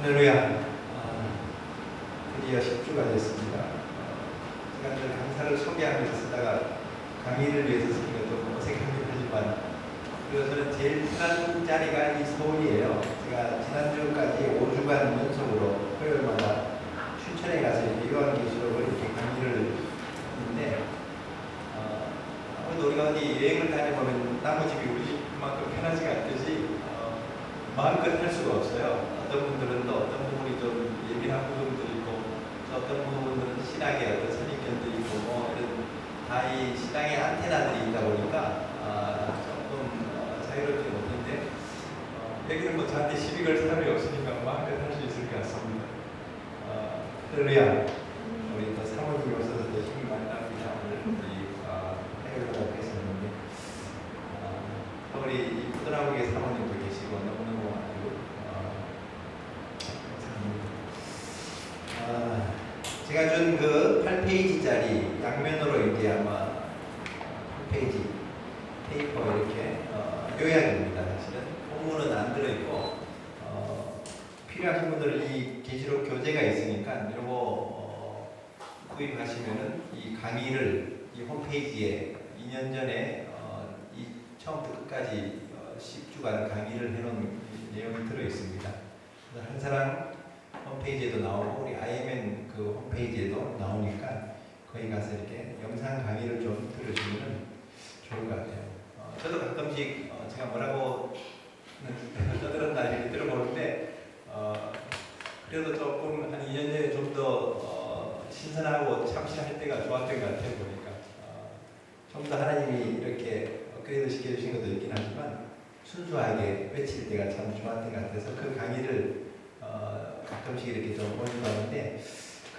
할렐루야. 드디어 10주가 됐습니다. 제가 늘 강사를 소개하면서 쓰다가 강의를 위해서 쓰는 것도 어색하긴 하지만, 그래서 저는 제일 편한 자리가 이 서울이에요. 제가 지난주까지 5주간 연속으로 토요일마다 춘천에 가서 이렇게 요한계시록을 이렇게 강의를 했는데, 아무래도 우리가 어디 여행을 다녀보면 남의 집이 우리 집만큼 편하지가 않듯이 마음껏 할 수가 없어요. 어떤 분들은 또 어떤 부분이 좀 예민한 부분도 있고, 또 어떤 부분은 신학의 어떤 선입견도 있고, 뭐 이런 다 이 신앙의 안테나들이 있다 보니까 조금 자유롭지 못한데, 여기는 뭐 저한테 시비 걸 사람이 없으니까 마음껏 할 수 있을 것 같습니다. 할렐루야. 우리 또 사모님이 오셔서 더 힘이 많이 납니다. 오늘 우리 해외로 계셨는데, 우리 이 부드러우게 사모님도 계시고 너무너무 아주 제가 준 그 8페이지짜리 양면으로 이제 아마 8페이지 페이퍼 이렇게 요약입니다. 사실은 본문은 안 들어있고 필요하신 분들은 이 계시록 교재가 있으니까 이거 구입하시면은 이 강의를 이 홈페이지에 2년 전에 이 처음부터 끝까지 10주간 강의를 해놓은 내용이 들어있습니다. 한 사람 홈페이지에도 나오고 우리 IMN 그 홈페이지에도 나오니까 거기 가서 이렇게 영상 강의를 좀 들으시면 좋을 것 같아요. 저도 가끔씩 제가 뭐라고 떠들었나 이렇게 들어보는데 그래도 조금 한 2년 전에 좀 더 신선하고 참신할 때가 좋았던 것 같아요. 보니까 좀 더 하나님이 이렇게 업그레이드 시켜주신 것도 있긴 하지만 순수하게 외칠 때가 참 좋았던 것 같아서 그 강의를 가끔씩 이렇게 좀 보내봤는데,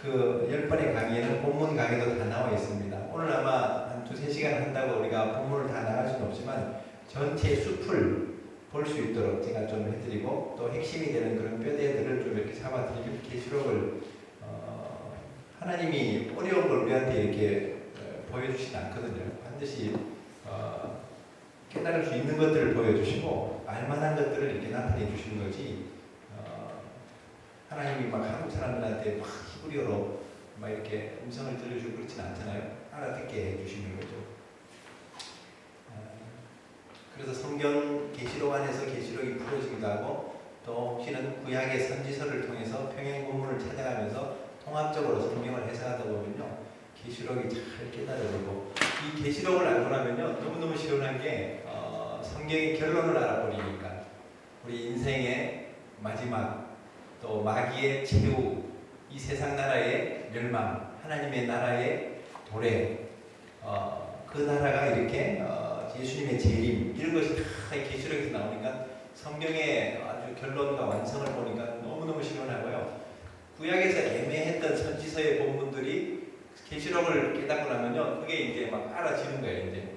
그 10번의 강의에는 본문 강의도 다 나와 있습니다. 오늘 아마 한 2-3시간 한다고 우리가 본문을 다 나갈 수는 없지만 전체 숲을 볼 수 있도록 제가 좀 해드리고, 또 핵심이 되는 그런 뼈대들을 좀 이렇게 잡아드리고, 계시록을 하나님이 어려운 걸 우리한테 이렇게 보여주시지 않거든요. 반드시 깨달을 수 있는 것들을 보여주시고 알만한 것들을 이렇게 나타내 주시는 거지, 하나님이 막 한국 사람들한테 막 히브리어로 막 이렇게 음성을 들려주고 그렇진 않잖아요. 알아듣게 해주시는 거죠. 그래서 성경 계시록 안에서 계시록이 풀어지기도 하고, 또 혹시는 구약의 선지서를 통해서 평행 본문을 찾아가면서 통합적으로 성경을 해석하다 보면요, 계시록이 잘 깨달아지고, 이 계시록을 알고 나면요 너무너무 시원한 게 성경의 결론을 알아버리니까 우리 인생의 마지막, 또 마귀의 최후, 이 세상 나라의 멸망, 하나님의 나라의 도래, 그 나라가 이렇게 예수님의 재림, 이런 것이 다 계시록에서 나오니까 성경의 아주 결론과 완성을 보니까 너무너무 시원하고요. 구약에서 애매했던 선지서의 본문들이 계시록을 깨닫고 나면요 그게 이제 막 알아지는 거예요. 이제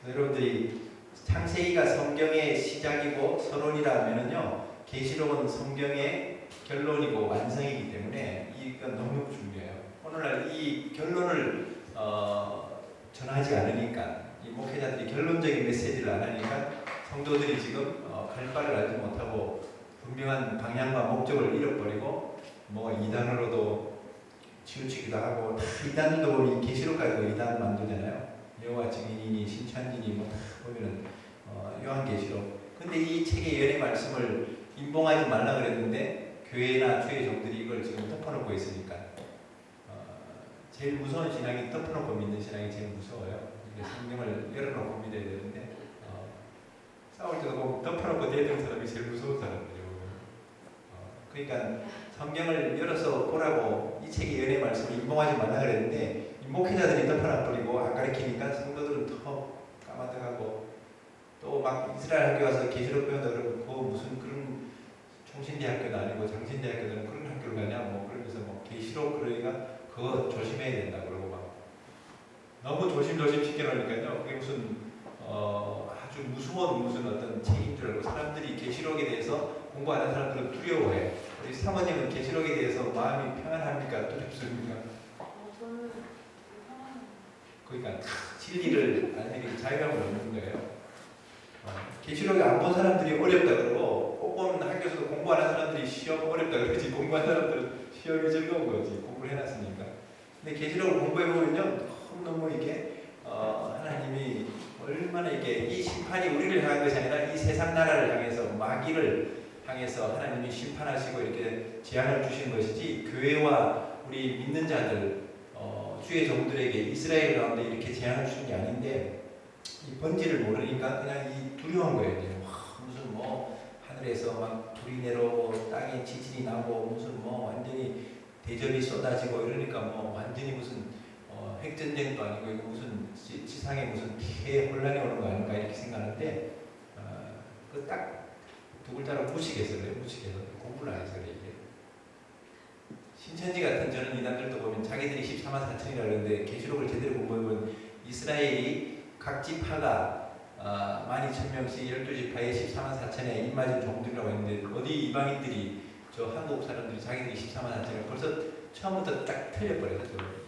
그래서 여러분들이 창세기가 성경의 시작이고 서론이라면은요, 계시록은 성경의 결론이고 완성이기 때문에 이건 너무 중요해요. 오늘날 이 결론을 전하지 않으니까, 이 목회자들이 결론적인 메시지를 안 하니까 성도들이 지금 갈 바를 알지 못하고 분명한 방향과 목적을 잃어버리고, 뭐 이단으로도 치우치기도 하고, 이단도 보면 계시록 가지고 이단 만들잖아요. 여호와 증인이니 신천지니 뭐 다 보면은 요한계시록. 근데 이 책의 연의 말씀을 인봉하지 말라 그랬는데 교회나 주의 종들이 이걸 지금 덮어놓고 있으니까 제일 무서운 신앙이 덮어놓고 믿는 신앙이 제일 무서워요. 성경을 열어놓고 믿어야 되는데 싸울 때도 보면 덮어놓고 대던 사람이 제일 무서운 사람들이에요. 그러니까 성경을 열어서 보라고 이 책의 연의 말씀을 인봉하지 말라 그랬는데 목회자들이 덮어놔버리고 안 가르치니까 성도들은 더 까마득하고, 또 막 이스라엘 학교 가서 계시록 배운다 그러면 그 무슨 그런 총신대학교도 아니고 장신대학교는 그런 학교를 가냐 뭐 그러면서 뭐 계시록 그러니까 그거 조심해야 된다 그러고 막 너무 조심조심 시켜놓으니까요 그게 무슨 아주 무서운 무슨 어떤 책인 줄 알고, 사람들이 계시록에 대해서 공부하는 사람들은 두려워해. 우리 사모님은 계시록에 대해서 마음이 평안합니까? 두렵습니까? 저는 평안해요. 그러니까 진리를 알게 자유함을 얻는 거예요. 계시록을 안 본 사람들이 어렵다 그러고, 꼭 보면 학교에서도 공부하는 사람들이 시험 어렵다 그러지 공부하는 사람들은 시험이 즐거운 거지 공부를 해놨으니까. 근데 계시록을 공부해 보면요 너무 이게 하나님이 얼마나 이게 이 심판이 우리를 향한 것이 아니라 이 세상 나라를 향해서 마귀를 향해서 하나님이 심판하시고 이렇게 재앙을 주신 것이지 교회와 우리 믿는 자들 주의 종들에게 이스라엘 가운데 이렇게 재앙을 주신 게 아닌데 이 본질을 모르니까 그냥 이 두려운 거예요. 무슨 뭐 하늘에서 막 불이 내려오고 땅에 지진이 나고 무슨 뭐 완전히 대접이 쏟아지고 이러니까 뭐 완전히 무슨 핵전쟁도 아니고 이거 무슨 지상에 무슨 대혼란이 오는 거 아닌가 이렇게 생각하는데 그 딱 두 글자로 무식해서 그래요. 무식해서 공부를 안 해서 그래 이게. 신천지 같은 저는 이단들도 보면 자기들이 14만 4천이라 그러는데 계시록을 제대로 공부해보면 이스라엘이 각 지파가 12,000명씩 12지파에 14만 4천에 입맞은 종들이라고 했는데 어디 이방인들이 저 한국 사람들이 자기들이 14만 4천을 벌써 처음부터 딱 틀려버렸어요.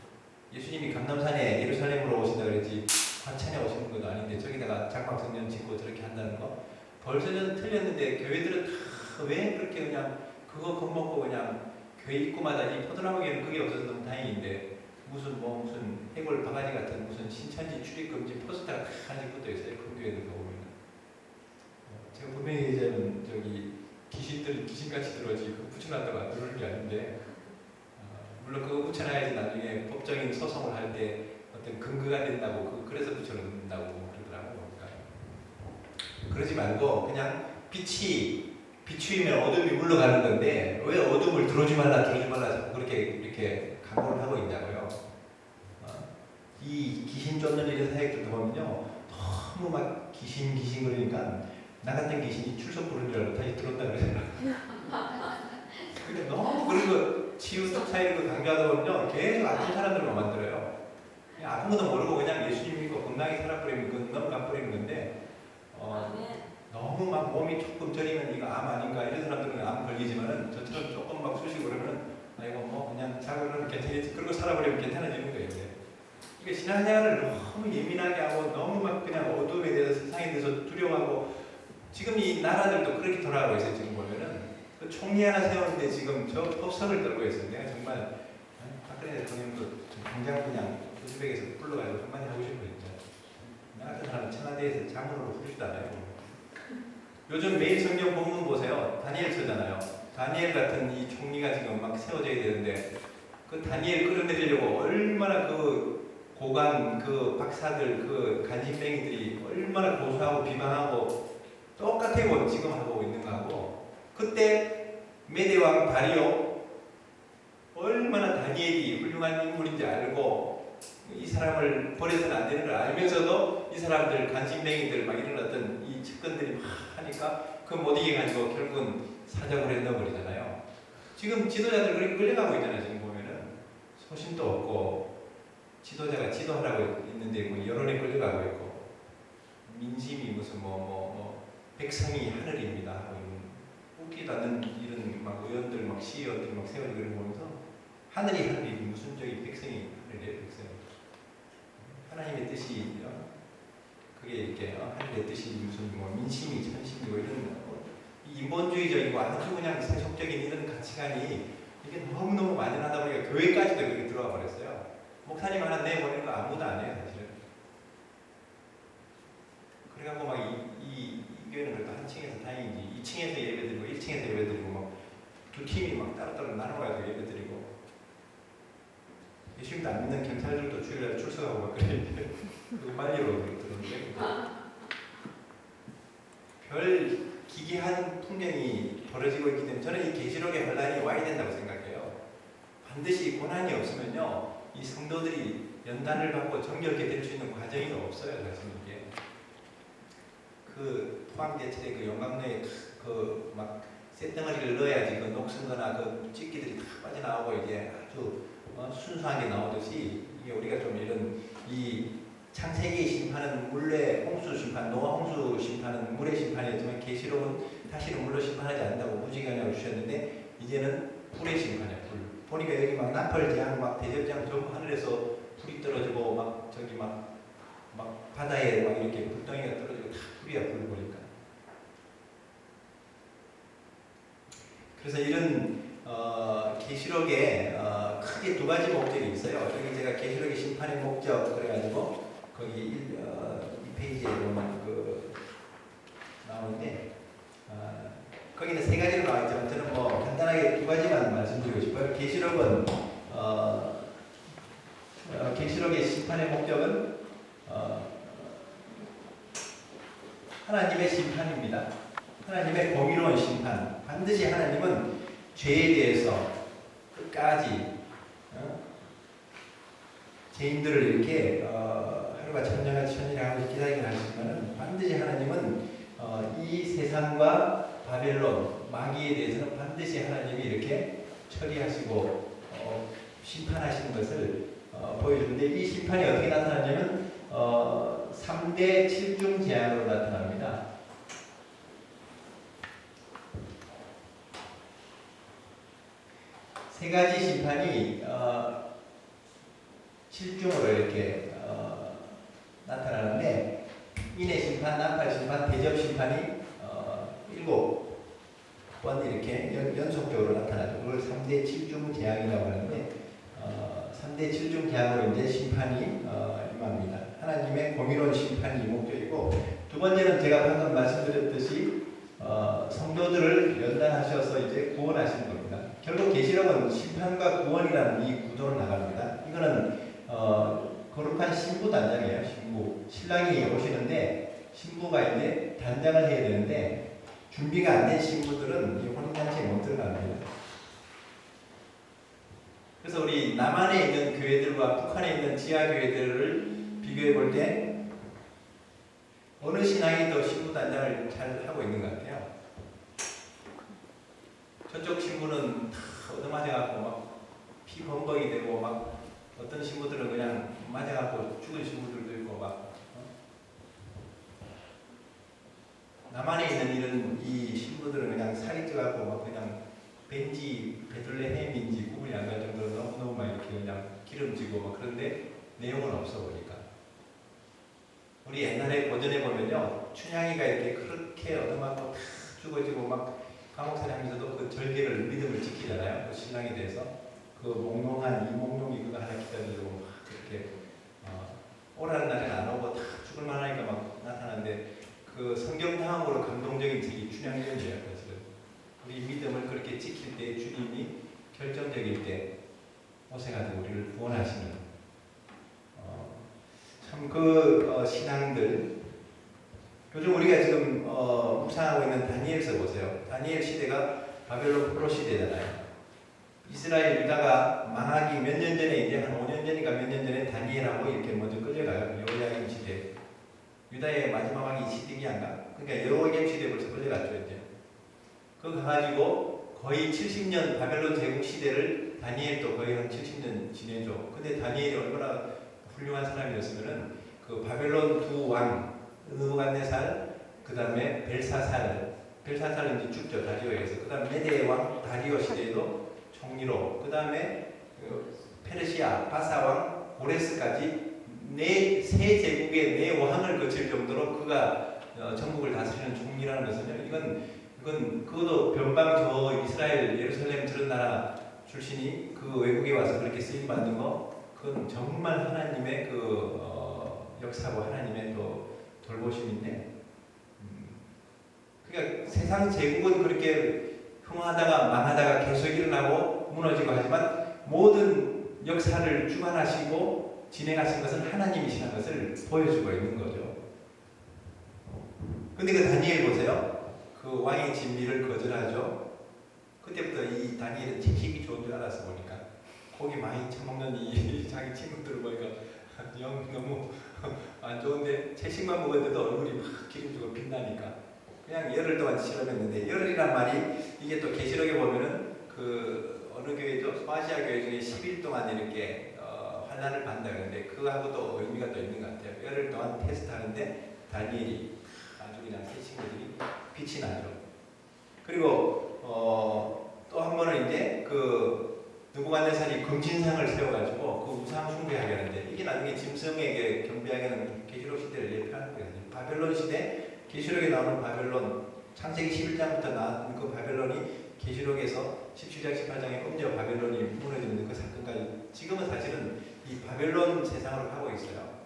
예수님이 감람산에 예루살렘으로 오신다 그랬지 화천에 오시는 것도 아닌데 저기다가 장막성전 짓고 저렇게 한다는 거 벌써는 틀렸는데 교회들은 다 왜 그렇게 그냥 그거 겁먹고 그냥 교회 입구마다 이 포도나무에는 그게 없어서 너무 다행인데 무슨 해골 바가지 같은 무슨 신천지 출입금지 포스터가 하나씩 붙어 있어요. 그 교회들 보면 제가 분명히 이제는 저기 귀신들이 귀신같이 들어오지 그거 붙여놨다고 안 들어오는 게 아닌데 물론 그거 붙여놔야지 나중에 법적인 소송을 할 때 어떤 근거가 된다고 그래서 붙여놓는다고 그러더라고요. 그러니까 그러지 말고 그냥 빛이 비추이면 어둠이 물러가는 건데 왜 어둠을 들어오지 말라 자꾸 그렇게 이렇게 강조를 하고 있냐고요. 이 귀신 쫓는 일의 사역들도 보면요 너무 막 귀신 그러니까 나 같은 귀신이 출석 부르는 줄 알고 다시 들어온다 그러잖아요. 근데 너무 그런 거 치유석 사이를 강조하다 보면요 계속 아픈 사람들만 만들어요. 그냥 아픈 것도 모르고 그냥 예수님 믿고 건강히 살아버리면 그건 너무 가버리는 건데 너무 막 몸이 조금 저리면 이거 암 아닌가 이런 사람들은 암 걸리지만은 저처럼 조금 막 쑤시고 그러면 이거 뭐 그냥 자고는 괜찮겠지 그러고 살아버리면 괜찮아지는 거예요. 이게 신앙생활을 너무 예민하게 하고 너무 막 그냥 어둠에 대해서 세상에 대해서 두려워하고 지금 이 나라들도 그렇게 돌아가고 있어요. 지금 보면은 그 총리 하나 세우는데 지금 저 법석을 떨고 있어요. 내가 정말 박근혜 대통령도 당장 그냥 우즈벡에서 불러가지고 한마디 하고 싶어요. 진짜. 나 같은 사람은 청와대에서 자문으로 부르지도 않아요. 요즘 매일 성경 본문 보세요. 다니엘서잖아요. 다니엘 같은 이 총리가 지금 막 세워져야 되는데 그 다니엘 끌어내리려고 얼마나 그 고관 그 박사들 그 간신뱅이들이 얼마나 고소하고 비방하고 똑같아요. 지금 하고 있는 거하고 그때 메대왕 다리오 얼마나 다니엘이 훌륭한 인물인지 알고 이 사람을 버려서는 안 되는 걸 알면서도 이 사람들 간신뱅이들 막 이런 어떤 이 측근들이 막 하니까 그 못 이겨가지고 결국은 사적으로 해넣어버리잖아요. 지금 지도자들 그렇게 끌려가고 있잖아요. 지금 보면은 소신도 없고 지도자가 지도하라고 있는데 뭐 여론에 끌려가고 있고 민심이 무슨 백성이 하늘입니다 하고 있는 웃기도 않는 이런 막 의원들 막 시의원들 막 세워지고 그런 거 보면서 하늘이 무슨 저기 백성이 하늘이에요. 백성 하나님의 뜻이 그게 이렇게 하늘의 뜻이 무슨 민심이 천심이고 이런 인본주의적이고 아주 그냥 세속적인 이런 가치관이 이게 너무너무 만연하다 보니까 교회까지도 그렇게 들어와 버렸어요. 목사님 하나 내보내는 거 아무도 안 해요 사실은. 그래갖고 막 이 교회는 그래도 한 층에서 다행이지 2층에서 예배드리고 1층에서 예배드리고 막 두 팀이 막 따로따로 나눠가지고 예배드리고 예수님도 안 믿는 경찰들도 주일날 출석하고 막 그랬는데 그거 말리로 들었는데 별 기괴한 풍경이 벌어지고 있기 때문에 저는 이 계시록의 혼란이 와야 된다고 생각해요. 반드시 고난이 없으면요 이 성도들이 연단을 받고 정결케 될 수 있는 과정이 없어요. 사실 이게 그 포항제철의 그 용광로에 그 막 쇳덩어리를 넣어야지 그 녹슨거나 그 찌끼들이 다 빠져나오고 이게 아주 순수하게 나오듯이 이게 우리가 좀 이런 이 창세기 심판은 물의 홍수 심판, 노아 홍수 심판은 물의 심판이었지만 계시록은 다시는 물로 심판하지 않는다고 무지개냐고 주셨는데 이제는 불의 심판이야. 불. 보니까 여기 막 나팔 재앙, 막 대접재앙 전부 하늘에서 불이 떨어지고 막 저기 막 바다에 막 이렇게 불덩이가 떨어지고 다 불이야. 불 보니까. 그래서 이런 계시록에 크게 두 가지 목적이 있어요. 여기 제가 계시록의 심판의 목적 그래가지고 거기 이 페이지에 보면 나오는데 거기는 세 가지로 나와 있지만 저는 뭐 간단하게 두 가지만 말씀드리고 싶어요. 계시록의 심판의 목적은 하나님의 심판입니다. 하나님의 공의로운 심판. 반드시 하나님은 죄에 대해서 끝까지 죄인들을 이렇게 하루가 천년같이 천일하고 기다리게 하시지만 반드시 하나님은 이 세상과 바벨론, 마귀에 대해서는 반드시 하나님이 이렇게 처리하시고 심판하시는 것을 보여주는데 이 심판이 어떻게 나타나냐면 3대 7중 재앙으로 나타납니다. 세 가지 심판이 7중으로 이렇게 나타나는데 인의 심판, 나팔 심판, 대접 심판이 7번 이렇게 연속적으로 나타나죠. 그걸 3대 7중 재앙이라고 하는데 3대 7중 재앙으로 이제 심판이 임합니다. 하나님의 공의로운 심판이 목적이고 두 번째는 제가 방금 말씀드렸듯이 성도들을 연단하셔서 이제 구원하시는 겁니다. 결국 계시록은 심판과 구원이라는 이 구도로 나갑니다. 이거는 거룩한 신부 단장이에요. 신랑이 오시는데 신부가 이제 단장을 해야 되는데 준비가 안 된 신부들은 이 혼인잔치에 못 들어갑니다. 그래서 우리 남한에 있는 교회들과 북한에 있는 지하 교회들을 비교해 볼 때 어느 신앙이 더 신부 단장을 잘 하고 있는 것 같아요. 저쪽 신부는 다 얻어맞아갖고 막 피 범벅이 되고 막 어떤 신부들은 그냥 맞아갖고 죽은 신부들도 있고 막 남한에 있는 이런 이 신부들은 그냥 살이 쪄갖고 막 그냥 벤지 베들레헴인지 구분이 안 갈 정도로 너무너무 막 이렇게 그냥 기름지고 막 그런데 내용은 없어 보니까 우리 옛날에 고전에 보면요 춘향이가 이렇게 그렇게 얻어맞고 다 죽어지고 막 감옥살이 하면서도 그 절개를 믿음을 지키잖아요. 그 신랑에 대해서 그 몽롱한 이몽룡이 그거 하나 기다리고 막 그렇게 오라는 날은 안 오고 다 죽을 만하니까 막 나타나는데 그 성경상으로 감동적인 책이 춘향전이에요. 그래서 우리 믿음을 그렇게 지킬 때 주님이 결정적일 때 오셔가지고 우리를 구원하시는 참 신앙들 요즘 우리가 지금 묵상하고 있는 다니엘서 보세요. 다니엘 시대가 바벨론 포로 시대잖아요. 이스라엘 유다가 망하기 몇 년 전에 이제 한 5년 전인가 몇 년 전에 다니엘하고 이렇게 먼저 끌려가요. 여호야김 시대. 유다의 마지막 왕이 시드기야인가? 그러니까 여호야김 시대에 벌써 끌려갔죠 이제. 그거 가지고 거의 70년 바벨론 제국 시대를 다니엘도 거의 한 70년 지내죠. 근데 다니엘이 얼마나 훌륭한 사람이었으면은 그 바벨론 두 왕 느부갓네살, 그 다음에 벨사살은 이제 죽죠 다리오에서. 그 다음 메대 왕 다리오 시대에도 총리로, 그 다음에 페르시아 바사 왕 고레스까지 세 제국의 네 왕을 거칠 정도로 그가 전국을 다스리는 총리라는 것은요. 이건 그것도 변방 저 이스라엘 예루살렘 저런 나라 출신이 그 외국에 와서 그렇게 쓰임 받는 거, 그건 정말 하나님의 역사고 하나님의 또 돌보심인데, 그러니까 세상 제국은 그렇게 흥하다가 망하다가 계속 일어나고 무너지고 하지만 모든 역사를 주관하시고 진행하신 것은 하나님이시라는 것을 보여주고 있는 거죠. 근데 그 다니엘 보세요. 그 왕의 진미를 거절하죠. 그때부터 이 다니엘은 채식이 좋은 줄 알았어 보니까 고기 많이 처먹는 이 자기 친구들을 보니까 영 너무 안 좋은데 채식만 먹었는데도 얼굴이 막 기름지고 빛나니까 그냥 열흘 동안 실험했는데, 열흘이란 말이 이게 또 계시록에 보면은 그 어느 교회죠? 소아시아 교회 중에 10일 동안 이렇게 환난을 받는다 그러는데 그거하고 또 의미가 또 있는 것 같아요. 열흘 동안 테스트하는데 다니엘이 아주 그냥 새 친구들이 빛이 나죠. 그리고 또 한 번은 이제 그 느부갓네살이 금신상을 세워가지고 그 우상 숭배하게 하는데 이게 나중에 짐승에게 경배하게 하는 계시록 시대를 예표하는 거예요. 바벨론 시대, 계시록에 나오는 바벨론, 창세기 11장부터 나온 그 바벨론이 계시록에서 17장 18장에 음녀 바벨론이 무너지는 그 사건까지 지금은 사실은 이 바벨론 세상으로 가고 있어요.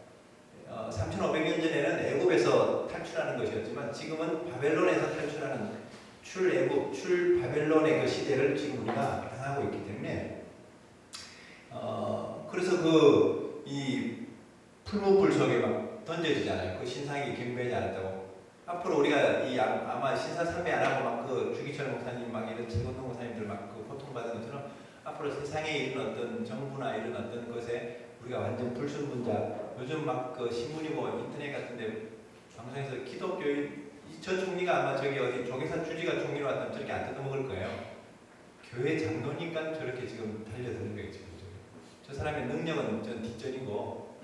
3,500년 전에는 애굽에서 탈출하는 것이었지만 지금은 바벨론에서 탈출하는 출애굽, 출바벨론의 그 시대를 지금 우리가 당하고 있기 때문에 그래서 이 풀무불 속에 막 던져지잖아요. 그 신상이 경배하지 않았다고. 앞으로 우리가 아마 신사 참배 안 하고 막 그 주기철 목사님 막 이런 최건동 목사님들 막 그 고통받은 것처럼 앞으로 세상에 이런 어떤 정부나 이런 어떤 것에 우리가 완전 불순분자. 요즘 막 그 신문이고 인터넷 같은데 방송에서 기독교인 저 총리가 아마 저기 어디 조계산 주지가 총리로 왔다면 저렇게 안 뜯어먹을 거예요. 교회 장로니까 저렇게 지금 달려드는 거예요. 지금 저 사람의 능력은 전 뒷전이고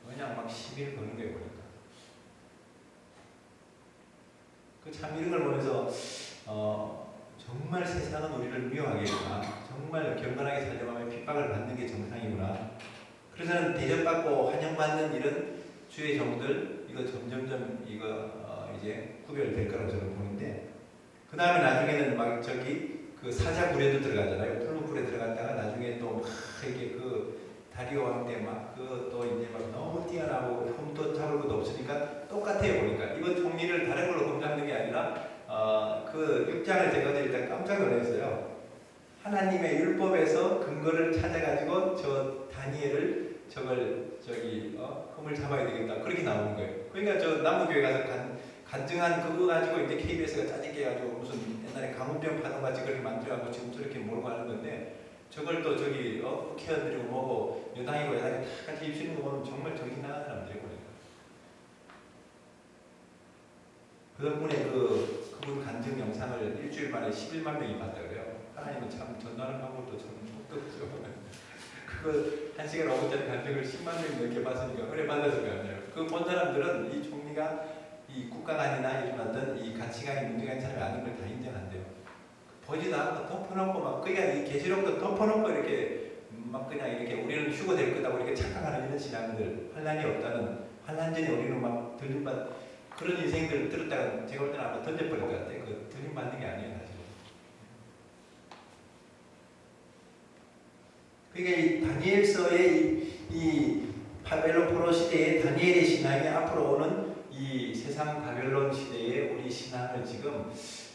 그냥 막 시비를 거는 거예요. 보니까 그 참 이런 걸 보면서 정말 세상은 우리를 미워하겠구나. 정말 경건하게 살려면 핍박을 받는 게 정상이구나. 그래서는 대접받고 환영받는 이런 주의 종들 이거 점점점 이제 구별될 거라고 저는 보는데 그 다음에 나중에는 막 저기 그 사자굴에도 들어가잖아요. 풀무불에 들어갔다가 나중에 또 막 이렇게 그 다리오 왕때 막 그 또 이제 막 너무 뛰어나고 흠도 잡을 것도 없으니까 똑같아요. 보니까 이번 총리를 다른 걸로 검증하는 게 아니라 그 6장을 제가 어제 일단 깜짝 놀랐어요. 하나님의 율법에서 근거를 찾아가지고 저 다니엘을 저걸 저기 흠을 잡아야 되겠다 그렇게 나오는 거예요. 그러니까 저 남부교회 가서 간증한 그거 가지고 이제 KBS가 짜증게 가지고 무슨 옛날에 강훈병 파동 같이 그렇게 만들어가고 지금 저렇게 몰고 가는 건데 저걸 또 저기 국회의원들이고 뭐고 여당이고 야당이 다 같이 입시는 거 보면 정말 정신 나간 사람들이고 그 덕분에 그분 간증 영상을 일주일 만에 11만 명이 봤다 그래요. 하나님은 참 전달을 하고 또 참 똑똑하죠. 그거 1시간 5분짜리 간증을 10만 명이 넘게 봤으니까 은혜 받았을 거 아니에요. 그 본 사람들은 이 총리가 이 국가관이나 이런 어떤 이 가치관이 문제가 있는 사람이 아닌 걸 다 인정한대요. 보지도 않고 덮어놓고 막 그러니까 이 계시록도 덮어놓고 이렇게 막 그냥 이렇게 우리는 휴거될 거다고 이렇게 착각하는 이런 신앙들 환란이 없다는 환란전에 우리는 막 들림받 그런 인생들을 들었다가 제가 볼 때는 아마 던져버릴 것 같아요. 그 들림받는 게 아니에요 사실. 그러니까 이 다니엘서의 이 바벨론 포로 시대의 다니엘의 신앙이 앞으로 오는 이 세상 바벨론 시대의 우리 신앙을 지금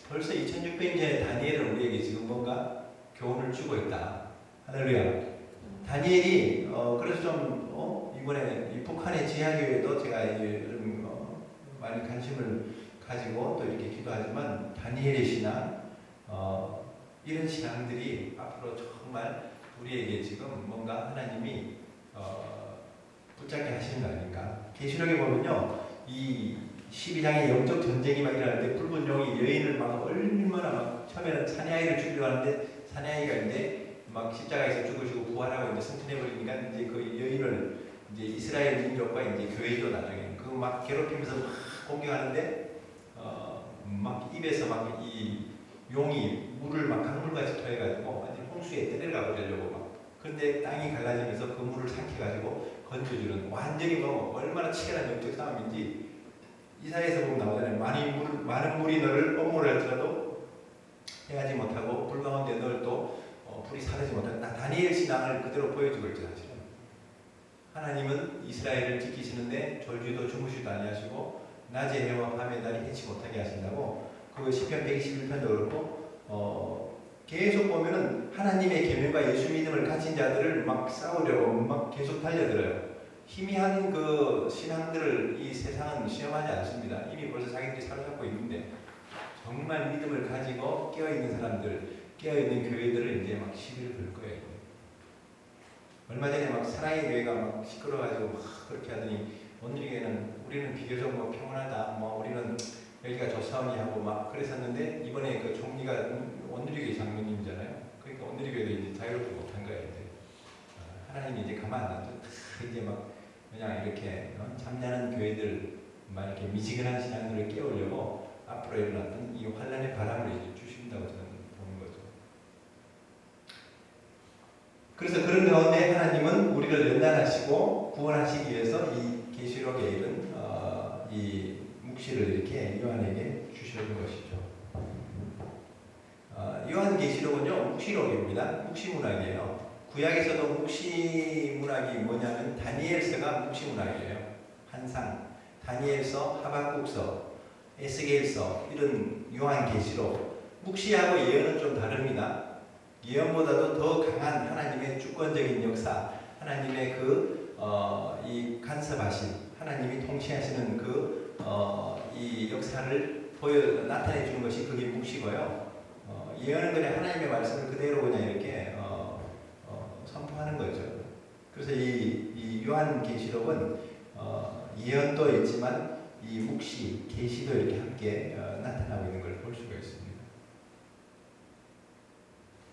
벌써 2600년 전에 다니엘은 우리에게 지금 뭔가 교훈을 주고 있다. 할렐루야. 다니엘이 그래서 좀 이번에 이 북한의 지하교회도 제가 많이 관심을 가지고 또 이렇게 기도하지만 다니엘의 신앙 이런 신앙들이 앞으로 정말 우리에게 지금 뭔가 하나님이 붙잡게 하시는 거 아닌가. 계시록에 보면요 이 12장에 영적 전쟁이 막 일어나는데 붉은 용이 여인을 막 얼마나 막 처음에는 사내아이를 죽이려고 하는데 사내아이가 이제 막 십자가에서 죽으시고 부활하고 이제 승천해 버리니까 이제 그 여인을 이제 이스라엘 민족과 이제 교회도 나중에 그 막 괴롭히면서 막 공격하는데 막 입에서 막 이 용이 물을 막 강물같이 토해가지고 완전 홍수에 떠내려가 버리려고 막 근데 땅이 갈라지면서 그 물을 삼켜가지고 건져주는 완전히 뭐 얼마나 치열한 영적 싸움인지 이사야에서 보면 나오잖아요. 많은 물이 너를 엄몰을 할지라도 해하지 못하고 불 가운데 너를 또 불이 사르지 못한다. 다니엘 신앙을 그대로 보여주고 있죠. 사실은 하나님은 이스라엘을 지키시는데 졸지도 주무시도 아니하시고 낮에 해와 밤에 달이 해치 못하게 하신다고 그 시편 121편도 그렇고 계속 보면은 하나님의 계명과 예수 믿음을 가진 자들을 막 싸우려고 막 계속 달려들어요. 희미한 그 신앙들을 이 세상은 시험하지 않습니다. 이미 벌써 자기들이 사로잡고 있는데 정말 믿음을 가지고 깨어있는 사람들, 깨어있는 교회들을 이제 막 시비를 걸 거예요. 얼마 전에 막 사랑의 교회가 막 시끄러워가지고 막 그렇게 하더니 오늘 교회는 우리는 비교적 뭐 평온하다, 뭐 우리는 여기가 좋사오니 하고 막 그랬었는데 이번에 그 총리가 원누리교회 장로님이잖아요. 그러니까 원누리교회도 이제 자유롭게 못한 거예요. 이제. 하나님이 이제 가만 안 놔둬. 이제 막 그냥 이렇게 잠자는 교회들 막 이렇게 미지근한 신앙들을 깨우려고 앞으로 일어났던 이 환란의 바람을 이제 주신다고 저는 보는 거죠. 그래서 그런 가운데 하나님은 우리를 연단하시고 구원하시기 위해서 이 계시록에 이른 이 묵시를 이렇게 요한에게 주시는 것이죠. 요한계시록은요 묵시록입니다. 묵시문학이에요. 구약에서도 묵시문학이 뭐냐면 다니엘서가 묵시문학이에요. 한상, 다니엘서, 하박국서, 에스겔서 이런 요한계시록. 묵시하고 예언은 좀 다릅니다. 예언보다도 더 강한 하나님의 주권적인 역사, 하나님의 이 간섭하심, 하나님이 통치하시는 이 역사를 나타내 주는 것이 그게 묵시고요. 예언은 그냥 하나님의 말씀을 그대로 그냥 이렇게 선포하는 거죠. 그래서 이 요한계시록은 예언도 있지만 이 묵시, 계시도 이렇게 함께 나타나고 있는 걸 볼 수가 있습니다.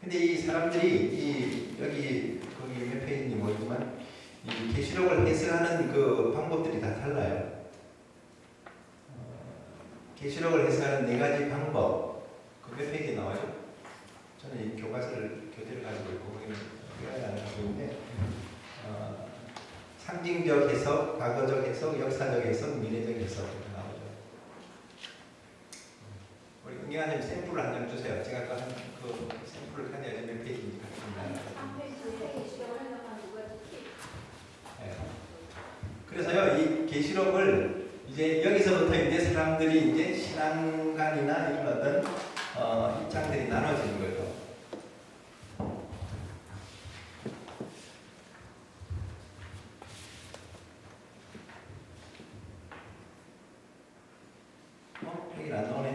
근데 이 사람들이 거기 몇 페이지인지 모르지만 이 계시록을 해석하는 그 방법들이 다 달라요. 계시록을 해석하는 4가지 방법. 그 몇 페이지에 나와요? 저는 이 교재를 가지고 있고 거기는 표현을 안 하고 있는데 상징적 해석, 과거적 해석, 역사적 해석, 미래적 해석 이렇게 나오죠. 우리 은경아님 샘플을 한 장 주세요. 제가 아까 그 샘플을 한 장에 몇 페이지인지 같습니다. 그래서요, 이 계시록을 이제 여기서부터 이제 사람들이 이제 신앙관이나 이런 어떤 입장들이 나눠지는 거죠. 여기 안 나오네.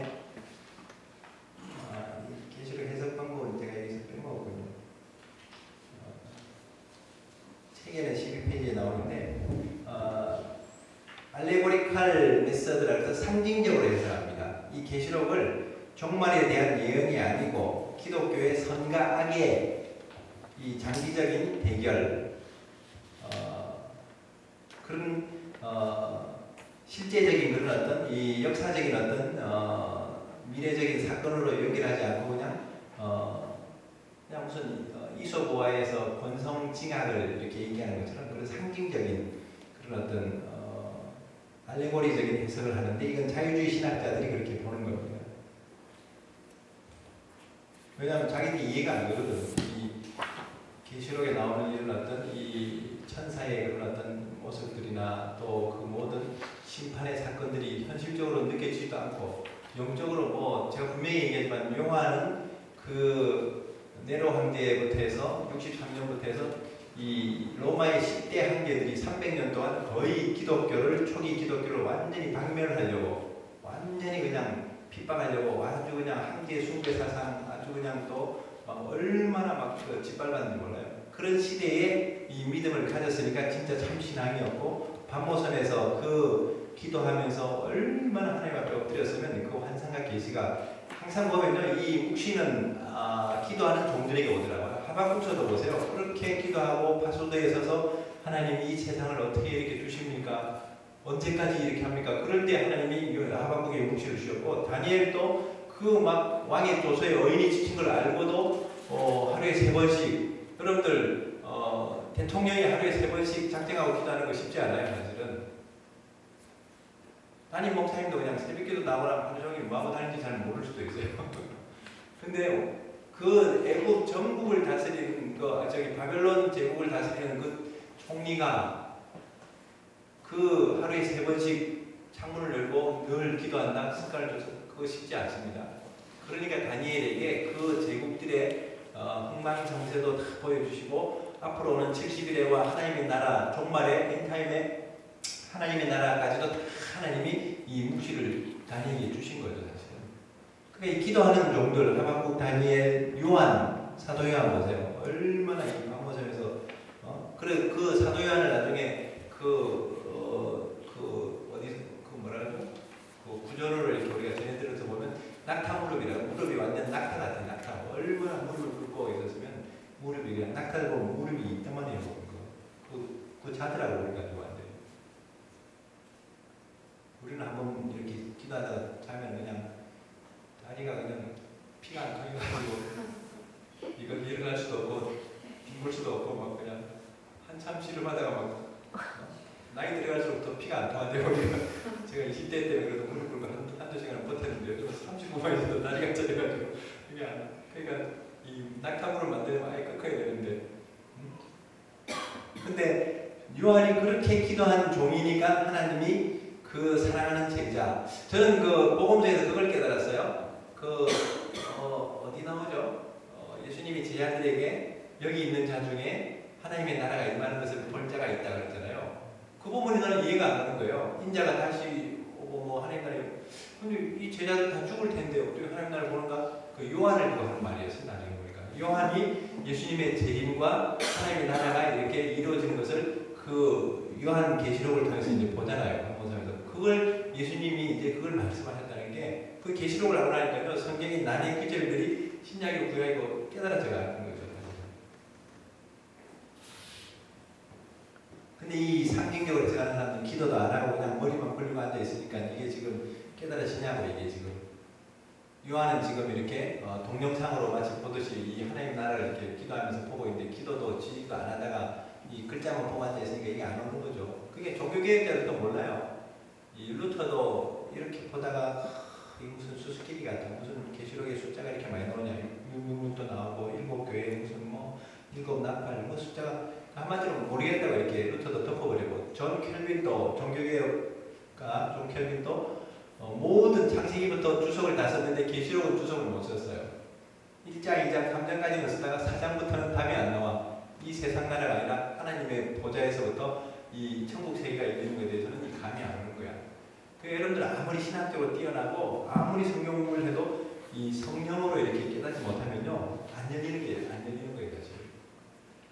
이 계시록 해석 방법은 제가 여기서 빼먹었군요. 책에는 12페이지에 나오는데 알레고리칼 메서드라고 해서 상징적으로 해석합니다. 이 계시록을 종말에 대한 예언이 아니고 기독교의 선과 악의 이 장기적인 대결 그런 실제적인 그런 어떤 이 역사적인 어떤 미래적인 사건으로 연결하지 않고 그냥 무슨 이솝우화에서 권성징악을 이렇게 얘기하는 것처럼 그런 상징적인 그런 어떤 알레고리적인 해석을 하는데 이건 자유주의 신학자들이 그렇게 보는 겁니다. 왜냐하면 자기들이 이해가 안 되거든. 이 계시록에 나오는 이런 어떤 이 천사의 그런 어떤 모습들이나 또 그 모든 심판의 사건들이 현실적으로 느껴지지도 않고 영적으로 뭐 제가 분명히 얘기했지만 요한은 그 네로 황제부터 해서 63년부터 해서 이 로마의 10대 황제들이 300년 동안 거의 초기 기독교를 완전히 박멸하려고 완전히 그냥 핍박하려고 아주 그냥 황제 숭배 사상 아주 그냥 또 얼마나 막 짓밟았는지 몰라요. 그런 시대에 이 믿음을 가졌으니까 진짜 참 신앙이었고 밤모선에서 그 기도하면서 얼마나 하나님 앞에 엎드렸으면 그 환상과 계시가 항상 보면요 이 묵시는 기도하는 종들에게 오더라고요. 하박국서도 보세요. 그렇게 기도하고 파수도에 서서 하나님 이 세상을 어떻게 이렇게 주십니까? 언제까지 이렇게 합니까? 그럴 때 하나님이 하박국에 묵시를 주셨고 다니엘도 그 막 왕의 조서에 어인이 지친 걸 알고도 하루에 3번씩 여러분들 대통령이 하루에 3번씩 작정하고 기도하는 거 쉽지 않아요. 사실은 담임 목사님도 그냥 새벽기도 나오라 하루 종일 뭐하고 다니는지 잘 모를 수도 있어요. 근데 그 애국 전국을 다스리는 바벨론 제국을 다스리는 그 총리가 그 하루에 3번씩 창문을 열고 늘 기도한다 습관을 줘서 그거 쉽지 않습니다. 그러니까 다니엘에게 그 제국들의 흥망성쇠도 다 보여주시고 앞으로 오는 70일에와 하나님의 나라 종말에 엔타임에 하나님의 나라까지도 다 하나님이 이 묵시를 다니엘에게 주신 거죠. 사실은. 그러니까 이 기도하는 종들 하박국, 다니엘, 요한, 사도 요한 보세요. 얼마나 이 밤모섬에서 그 사도 요한을 나중에 구조를 이렇게 우리가 전해 들어서 보면 낙타 무릎이라고 무릎이 완전 낙타 같은 낙타 얼마나 무릎을 꿇고 있었으면 무릎이 그냥 낙타를 보면 무릎이 이따만해요. 그 자더라고 우리가 좋아한대요. 우리는 한번 이렇게 기도하다가 자면 그냥 다리가 그냥 피가 안 통해가지고 이걸 일어날 수도 없고 뒹굴 수도 없고 막 그냥 한참 씨름하다가 막 나이 들어갈수록 더 피가 안 통하대요. 제가 20대 때 그래도 무릎 꿇고 한두 시간을 버텼는데 39번에서도 다리가 쪄져가지고 그게 그러니까 이 낙타물을 만들면 아예 꺾어야 되는데. 근데 요한이 그렇게 기도한 종이니까 하나님이 그 사랑하는 제자. 저는 그 복음서에서 그걸 깨달았어요. 어디 나오죠? 예수님이 제자들에게 여기 있는 자 중에 하나님의 나라가 임하는 것을 볼 자가 있다 그랬잖아요. 그 부분이 나는 이해가 안 가는 거예요. 인자가 다시 오고 뭐 하나님 나라에. 근데 이 제자들 다 죽을 텐데 어떻게 하나님 나라를 보는가? 그 요한을 그거 하는 말이었어요. 나중에 보니까 요한이 예수님의 재림과 하나님의 나라가 이렇게 이루어지는 것을 그 요한 계시록을 통해서 이제 보잖아요. 본문상에서 그걸 예수님이 이제 그걸 말씀하셨다는 게 그 계시록을 알고 나니까요 성경의 난의 구절들이 신약이고 구약이고 깨달아져가 있는 거죠. 근데 이 상징적으로 생각하는 사람들은 기도도 안 하고 그냥 머리만 굴리고 앉아 있으니까 이게 지금 깨달아지냐고 이게 지금. 요한은 지금 이렇게 동영상으로 마치 보듯이 이 하나님 나라를 이렇게 기도하면서 보고 있는데 기도도 지지도 안 하다가 이 글자만 보고 앉아 있으니까 이게 안 오는 거죠. 그게 종교개혁자들도 몰라요. 이 루터도 이렇게 보다가 이게 무슨 수수께끼 같아. 무슨 계시록의 숫자가 이렇게 많이 나오냐. 666도 나오고 7교회 무슨 뭐 7나팔 뭐 숫자가 한마디로 모르겠다고 이렇게 루터도 덮어버리고 존 켈빈도 종교개혁가 존 켈빈도 모든 창세기부터 주석을 다 썼는데 계시록은 주석을 못 썼어요. 1장, 2장, 3장까지는 쓰다가 4장부터는 답이 안 나와. 이 세상 나라가 아니라 하나님의 보좌에서부터 이 천국 세계가 이루는 것에 대해서는 이 감이 안 오는 거야. 그 여러분들 아무리 신학적으로 뛰어나고 아무리 성경 공부를 해도 이 성령으로 이렇게 깨닫지 못하면요 안 열리는 거예요 사실.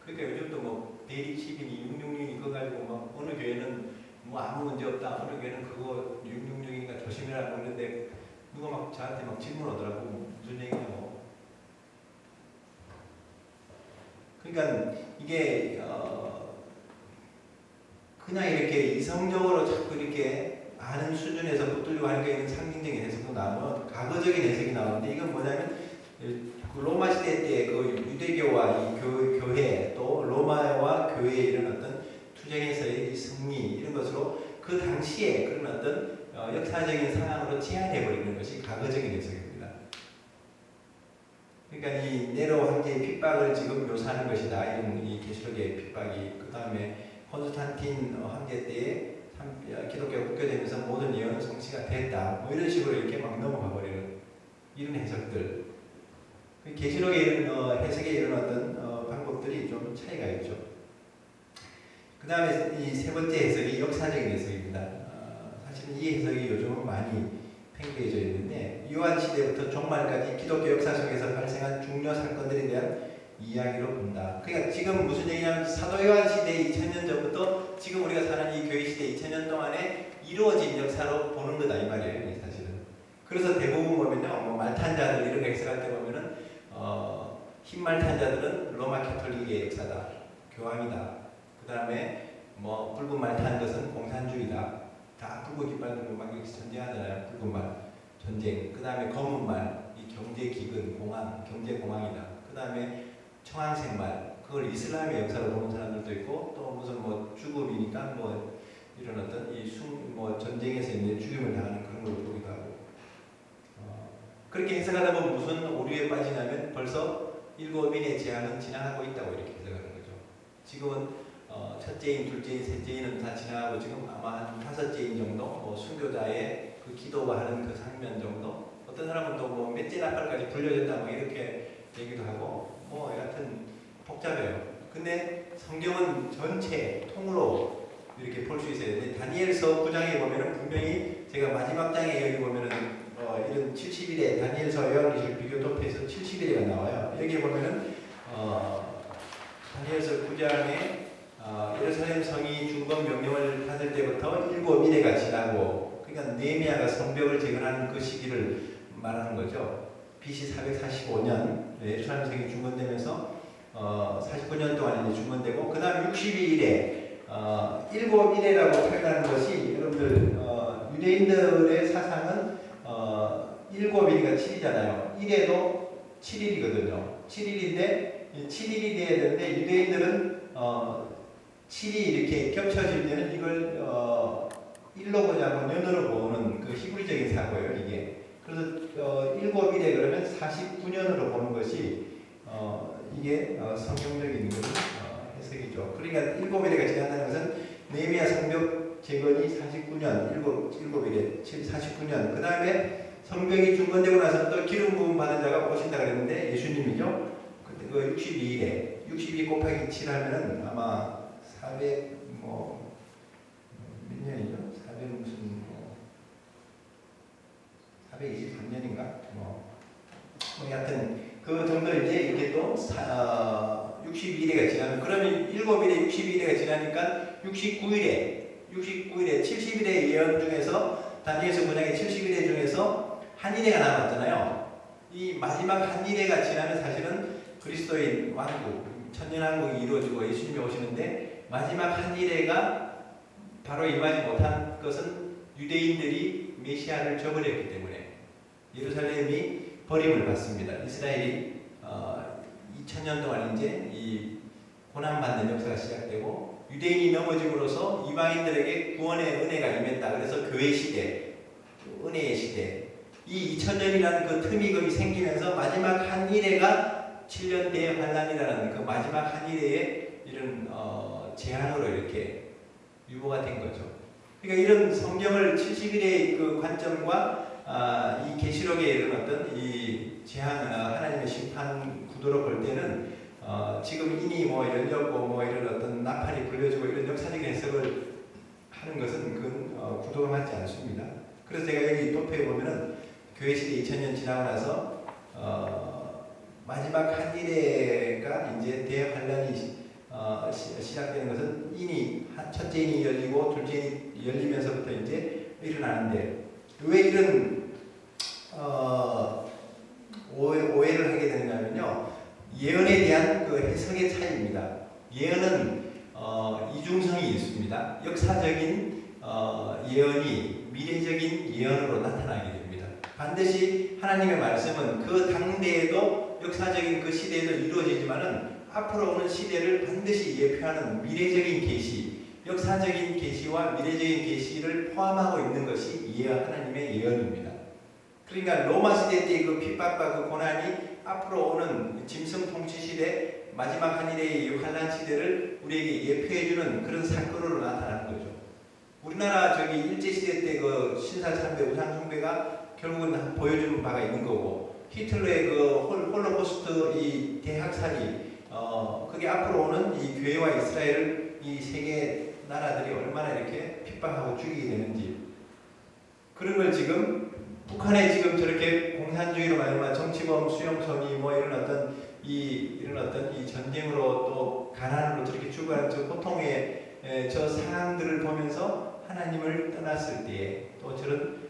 그러니까 요즘도 뭐 대리 10인이 666이 그거 가지고 막 어느 교회는 뭐 아무 문제 없다 어느 교회는 그거 666인가 조심해라 그러는데 누가 막 저한테 막 질문 오더라고 무슨 얘기냐고. 그러니까 이게 그냥 이렇게 이성적으로 자꾸 이렇게 아는 수준에서 붙들려고 하니까 이건 상징적인 해석도 나오고 과거적인 해석이 나오는데 이건 뭐냐면 그 로마 시대 때 그 유대교와 이 교회 또 로마와 교회의 이런 어떤 투쟁에서의 이 승리 이런 것으로 그 당시에 그런 어떤 역사적인 상황으로 제한해버리는 것이 과거적인 해석입니다. 그러니까 이 네로 황제의 핍박을 지금 묘사하는 것이다. 이런 이 계시록의 핍박이 그 다음에 콘스탄틴 황제 때에 기독교가 국교되면서 모든 예언은 성취가 됐다. 뭐 이런 식으로 이렇게 막 넘어가 버리는 이런 해석들. 계시록의 이런 해석의 이런 어떤 방법들이 좀 차이가 있죠. 그 다음에 이 세 번째 해석이 역사적인 해석입니다. 사실은 이 해석이 요즘은 많이 팽배해져 있는데 요한 시대부터 종말까지 기독교 역사 속에서 발생한 중요 사건들에 대한 이야기로 본다. 그러니까 지금 무슨 얘기냐면 사도 요한 시대 2000년 전부터 지금 우리가 사는 이 교회 시대 2000년 동안에 이루어진 역사로 보는 거다 이 말이에요. 사실은. 그래서 대부분 보면요, 뭐 말탄자들 이런 거 해석할 때 보면은 흰 말탄자들은 로마 캐톨릭의 역사다, 교황이다. 그 다음에 뭐 붉은 말 탄 것은 공산주의다. 다 붉은 깃발 들고 막 이렇게 전쟁하잖아요. 붉은 말 전쟁. 그 다음에 검은 말, 이 경제 기근 공황, 경제 공황이다. 그 다음에 청황색 말, 그걸 이슬람의 역사로 보는 사람들도 있고 또 무슨 뭐 죽음이니까 뭐 이런 어떤 뭐 전쟁에서 이제 죽임을 당하는 그런 걸 보기도 하고. 그렇게 해석하다 보면 무슨 오류에 빠지냐면 벌써 일곱인의 재앙은 지나가고 있다고 이렇게 해석하는 거죠. 지금은 첫째인, 둘째인, 셋째인은 다 지나가고 지금 아마 한 다섯째인 정도, 뭐 순교자의 그 기도가 하는 그 상면 정도. 어떤 사람은 또 뭐 몇째 나팔까지 불려졌다 뭐 이렇게 얘기도 하고 뭐 여하튼 복잡해요. 근데 성경은 전체 통으로 이렇게 볼 수 있어야 되는데 다니엘서 9장에 보면은 분명히 제가 마지막 장에 여기 보면은 이런 70일에 다니엘서 요한계시록 비교 도표에서 70일에가 나와요. 여기 보면은 다니엘서 9장에 예루살렘 성이 중건 명령을 받을 때부터 7일가 지나고 그러니까 느헤미야가 성벽을 재건하는 그 시기를 말하는 거죠. BC 445년 예루살렘 성이 중건되면서 49년 동안 이제 중건되고 그 다음 62일에 7일이라고 표현하는 것이 여러분들 유대인들의 사상은 7일이니까 7이잖아요. 1에도 7일이거든요. 7일인데 7일이 돼야 되는데 유대인들은 7이 이렇게 겹쳐질 때는 이걸 1로 보냐고 년으로 보는 그 히브리적인 사고예요. 이게. 그래서 7 7일에 그러면 49년으로 보는 것이 이게 성경적인 해석이죠. 그러니까 7일에가 지난다는 것은 느헤미야 성벽 재건이 49년, 7일에 49년. 그 다음에 성벽이 중건되고 나서 또 기름 부음 받은 자가 오신다 그랬는데 예수님이죠. 그때 그 62일에 62 곱하기 7 하면은 아마 400 몇 년이죠? 400 무슨 423년인가? 여하튼 그 정도 이제 이렇게 또 62일에가 지나면 그러면 7일에 62일에가 지나니까 69일에 70일의 예언 중에서 다니엘서 9장의 70일의 중에서 한일회가 남았잖아요. 이 마지막 한일회가 지나면 사실은 그리스도의 왕국, 천년왕국이 이루어지고 예수님이 오시는데 마지막 한일회가 바로 임하지 못한 것은 유대인들이 메시아를 저버렸기 때문에 예루살렘이 버림을 받습니다. 이스라엘이 2000년 동안 이제 이 고난받는 역사가 시작되고 유대인이 넘어짐으로써 이방인들에게 구원의 은혜가 임했다. 그래서 교회 시대, 은혜의 시대, 이 2000년이라는 그 틈이 생기면서 마지막 한일회가 7년 대환란이라는 그 마지막 한일회의 이런 재앙으로 이렇게 유보가 된 거죠. 그러니까 이런 성경을 70일의 그 관점과 이 계시록의 이런 어떤 이 재앙, 하나님의 심판 구도로 볼 때는 지금 인이 열렸고 이런 어떤 나팔이 불려지고 이런 역사적인 해석을 하는 것은 그 구도가 맞지 않습니다. 그래서 제가 여기 도표에 보면은 교회 시대 2000년 지나고 나서 마지막 한일회가 이제 대환란이 시작되는 것은 인이 첫째 인이 열리고 둘째 인이 열리면서부터 이제 일어나는데 왜 이런 오해를 하게 되느냐면요. 예언에 대한 그 해석의 차이입니다. 예언은 이중성이 있습니다. 역사적인 예언이 미래적인 예언으로 나타나게 됩니다. 반드시 하나님의 말씀은 그 당대에도 역사적인 그 시대에도 이루어지지만은 앞으로 오는 시대를 반드시 예표하는 미래적인 계시, 역사적인 계시와 미래적인 계시를 포함하고 있는 것이 하나님의 예언입니다. 그러니까 로마 시대 때 그 핍박과 그 고난이 앞으로 오는 짐승 통치 시대 마지막 한일의 환란 시대를 우리에게 예표해주는 그런 사건으로 나타나는 거죠. 우리나라 일제 시대 때 그 신살 참배 우상 숭배가 결국은 보여주는 바가 있는 거고 히틀러의 그 홀로코스트 이 대학살이 그게 앞으로 오는 이 교회와 이스라엘을 이 세계 나라들이 얼마나 이렇게 핍박하고 죽이게 되는지 그런 걸 지금 북한에 지금 저렇게 공산주의로 말미암아 정치범 수용소니 이런 어떤 이 전쟁으로 또 가난으로 저렇게 죽어가는 저 고통의 저 상황들을 보면서 하나님을 떠났을 때에 또 저런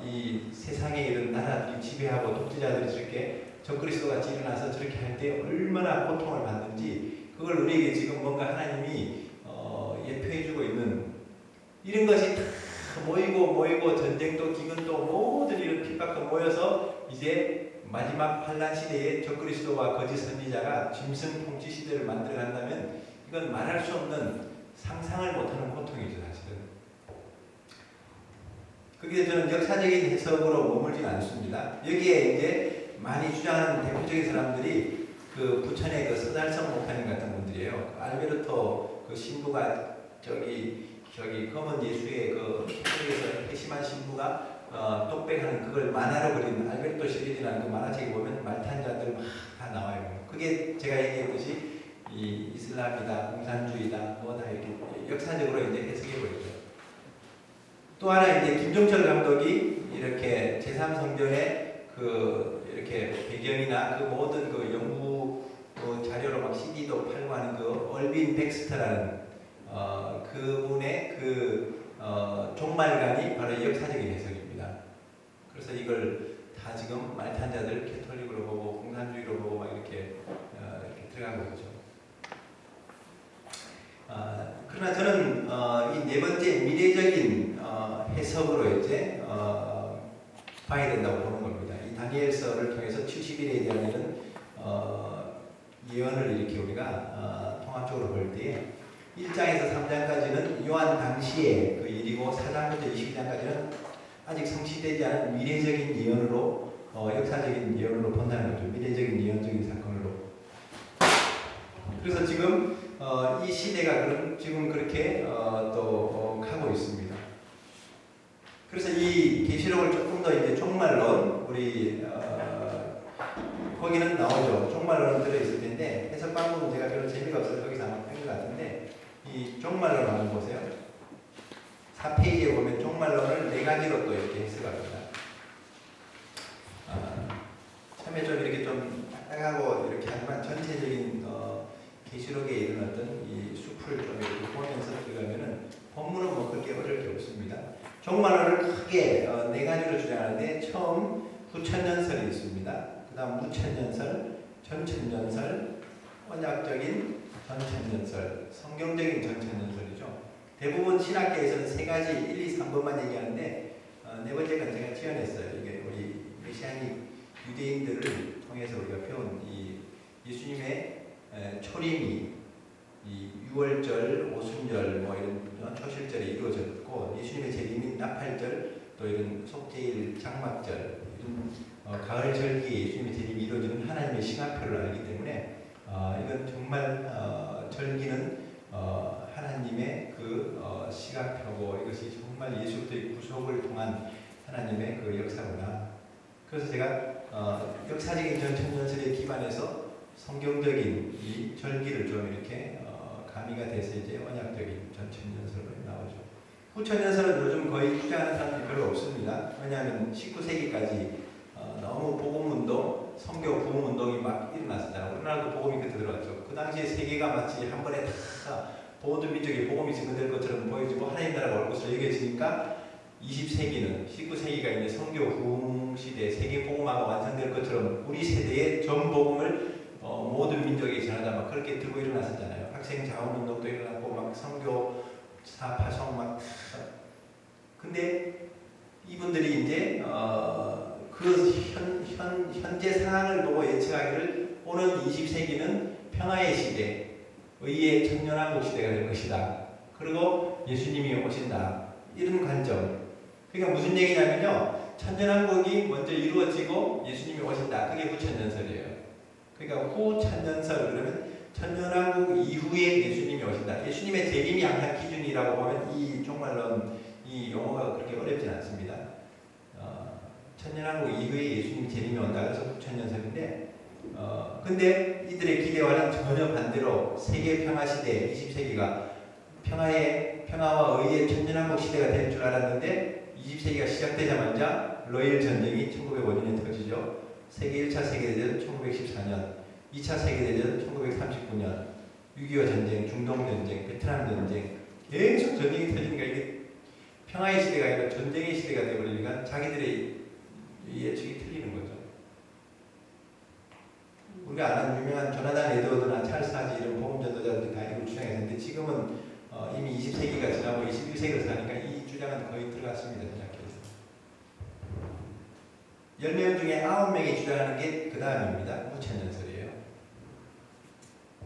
이 세상에 이런 나라들이 지배하고 독재자들이 저렇게 적그리스도 같이 일어나서 저렇게 할 때 얼마나 고통을 받는지 그걸 우리에게 지금 뭔가 하나님이 예표해주고 있는 이런 것이 다 모이고 전쟁도 기근도 모든 이런 핍박도 모여서 이제 마지막 환란 시대에 적그리스도와 거짓 선지자가 짐승 통치 시대를 만들어간다면 이건 말할 수 없는 상상을 못하는 고통이죠 사실은. 그게 저는 역사적인 해석으로 머물지 않습니다. 여기에 이제 많이 주장하는 대표적인 사람들이 그 부천의 그 서달성 목사님 같은 분들이에요. 알베르토 그 신부가 저기 검은 예수의 그 캐톨릭에서 핵심한 신부가 똑백하는 그걸 만화로 그린 알베르토 시리즈라는 그 만화책에 보면 말탄자들 막 다 나와요. 그게 제가 얘기했듯이 이 이슬람이다, 공산주의다, 뭐 다 이렇게 역사적으로 이제 해석해 보이죠. 또 하나 이제 김종철 감독이 이렇게 제3성전의 그 이렇게 배경이나 그 모든 그 연구 자료로 막 CD도 팔고 하는 그 얼빈 백스터라는 그분의 그 종말관이 바로 역사적인 해석입니다. 그래서 이걸 다 지금 말탄자들 캐톨릭으로 보고 공산주의로 보고 막 이렇게 들어가고 있죠. 그러나 저는 이 네 번째 미래적인 해석으로 이제 봐야 된다고 보는 겁니다. 이 다니엘서를 통해서 70일에 대한 이런 예언을 이렇게 우리가 통합적으로 볼 때에 1장에서 3장까지는 요한 당시의 그 일이고 4장부터 22장까지는 아직 성취되지 않은 미래적인 예언으로 역사적인 예언으로 본다는 거죠. 미래적인 예언적인 사건으로. 그래서 지금 이 시대가 지금 그렇게 가고 있습니다. 그래서 이 계시록을 조금 더 이제 종말론 우리 거기는 나오죠. 종말론은 들어있을 텐데 해석 방법은 제가 별로 재미가 없어서 거기서 아마 뺀것 같은데 이 종말론 한번 보세요. 4페이지에 보면 종말론을 4가지로 또 이렇게 해석합니다. 처음에 좀 이렇게 좀 딱딱하고 이렇게 하지만 전체적인 계시록에 이런 어떤 이 숲을 좀 이렇게 보면서 들어가면은 본문은 뭐 그렇게 어려울 게 없습니다. 종말론을 크게 4가지로 주장하는데 처음 후천년설이 있습니다. 그 다음 무천년설, 전천년설, 언약적인 전천년설, 성경적인 전천년설이죠. 대부분 신학계에서는 3가지 1, 2, 3번만 얘기하는데 4번째 건 제가 지어냈어요. 이게 우리 메시아닉 유대인들을 통해서 우리가 배운 이 예수님의 초림이 이 6월절, 오순절 뭐 이런 초실절에 이루어졌고 예수님의 재림인 나팔절 또 이런 속죄일, 장막절 이런 가을 절기에 예수님의 재림이 이루어지는 하나님의 시간표를 알기 때문에 이건 정말 절기는 하나님의 그 시간표고 이것이 정말 예수부터의 구속을 통한 하나님의 그 역사구나. 그래서 제가 역사적인 전천년설에 기반해서 성경적인 이 절기를 좀 이렇게 가미가 돼서 이제 언약적인 전천년설로 나오죠. 후천년설은 요즘 거의 주장하는 사람들이 별로 없습니다. 왜냐하면 19세기까지 너무 복음운동, 성교 부흥운동이 막 일어났었잖아요. 우리나라도 복음이 그때 들어갔죠. 그 당시에 세계가 마치 한 번에 다 모든 민족이 복음이 증거될 것처럼 보여지고 하나님 나라가 올 것으로 여겨지니까 20세기는 19세기가 이제 성교 부흥 시대, 세계 복음화가 완성될 것처럼 우리 세대의 전 복음을 모든 민족에게 전하자 막 그렇게 들고 일어났었잖아요. 학생 자원운동도 일어났고 막 선교 사파송 막. 근데 이분들이 이제 현재 상황을 보고 예측하기를 오는 20세기는 평화의 시대, 의의 천년왕국 시대가 될 것이다. 그리고 예수님이 오신다. 이런 관점. 그러니까 무슨 얘기냐면요. 천년왕국이 먼저 이루어지고 예수님이 오신다. 그게 후천년설이에요. 그러니까 후천년설 그러면 천년왕국 이후에 예수님이 오신다. 예수님의 재림이 항상 기준이라고 보면 이 종말론 이 용어가 그렇게 어렵진 않습니다. 천년왕국 이후에 예수님 재림이 온다. 그래서 후천년설인데 근데 이들의 기대와는 전혀 반대로 세계 평화 시대 20세기가 평화와 의의 천년왕국 시대가 될 줄 알았는데 20세기가 시작되자마자 러일 전쟁이 1905년에 터지죠. 세계 1차 세계대전 1914년, 2차 세계대전 1939년, 6.25 전쟁, 중동 전쟁, 베트남 전쟁 계속 전쟁이 터지니까 이게 평화의 시대가 아니라 전쟁의 시대가 되어버리니까 자기들의 예측이 틀리는 거죠. 우리가 아는 유명한 조나단 에드워드나 찰스 하지 이런 복음 전도자들이 다 이걸 주장했는데 지금은 이미 20세기가 지나고 21세기로 사니까 이 주장은 거의 들어갔습니다. 생각해서 10명 중에 9명이 주장하는 게 그 다음입니다. 무천년설이에요.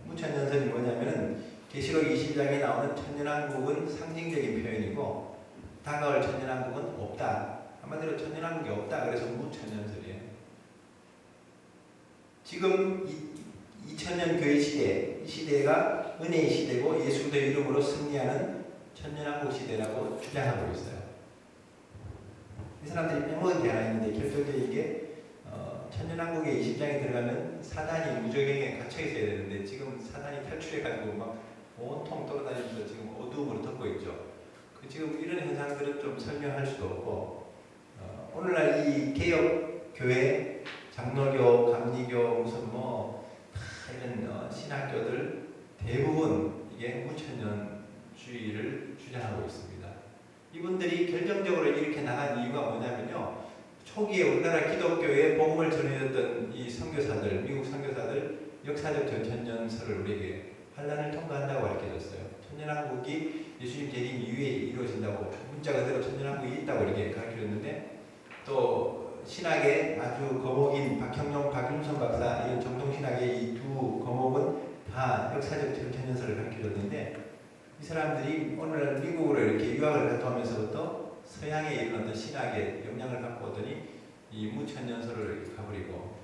무천년설이 뭐냐면은 계시록 20장에 나오는 천년왕국은 상징적인 표현이고 다가올 천년왕국은 없다. 한마디로 천년왕국이 없다. 그래서 무천년설이에요. 지금 2000년 교회 시대, 이 시대가 은혜의 시대고 예수 그리스도의 이름으로 승리하는 천년왕국 시대라고 주장하고 있어요. 이 사람들이 빼먹은 게 하나 있는데 결정적인 게 천년왕국의 20장에 들어가면 사단이 무저갱에 갇혀 있어야 되는데 지금 사단이 탈출해가지고 막 온통 돌아다니면서 지금 어두움으로 덮고 있죠. 지금 이런 현상들은 좀 설명할 수도 없고 오늘날 이 개혁교회, 장로교, 감리교 무슨 뭐 이런 신학교들 대부분 이게 무천년주의를 주장하고 있습니다. 이분들이 결정적으로 이렇게 나간 이유가 뭐냐면요. 초기에 우리나라 기독교에 복음을 전해줬던 이 선교사들, 미국 선교사들 역사적 전천년설을 우리에게 환란을 통과한다고 가르쳐줬어요. 천년왕국이 예수님 재림 이후에 이루어진다고 문자 그대로 천년왕국이 있다고 이렇게 가르쳐줬는데 또 신학의 아주 거목인 박형용, 박윤선 박사 이런 정통신학의 이 두 거목은 다 역사적 전천년설을 가르쳐줬는데 이 사람들이 오늘날 미국으로 이렇게 유학을 갔다 오면서부터 서양의 이런 어떤 신학의 영향을 갖고 오더니 이 무천년설을 가버리고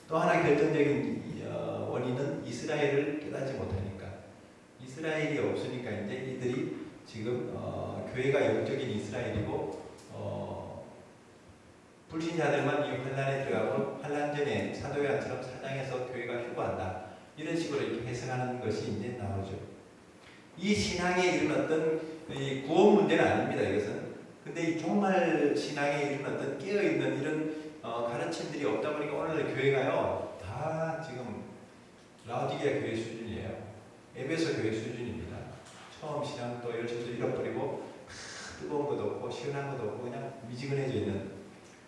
또 하나 결정적인 원인은 이스라엘을 깨닫지 못하니까 이스라엘이 없으니까 이제 이들이 지금 교회가 영적인 이스라엘이고 불신자들만 이 환란에 들어가고 환란 전에 사도요한처럼 사장에서 교회가 휴거한다 이런 식으로 이렇게 해석하는 것이 이제 나오죠. 이 신앙에 이른 어떤 이 구원 문제는 아닙니다. 이것은. 근데 이 종말 신앙에 이른 어떤 깨어있는 이런 가르침들이 없다 보니까 오늘 교회가요 다 지금 라오디게아 교회 수준이에요. 에베소 교회 수준입니다. 처음 신앙도 열심도 잃어버리고 뜨거운 것도 없고 시원한 것도 없고 그냥 미지근해져 있는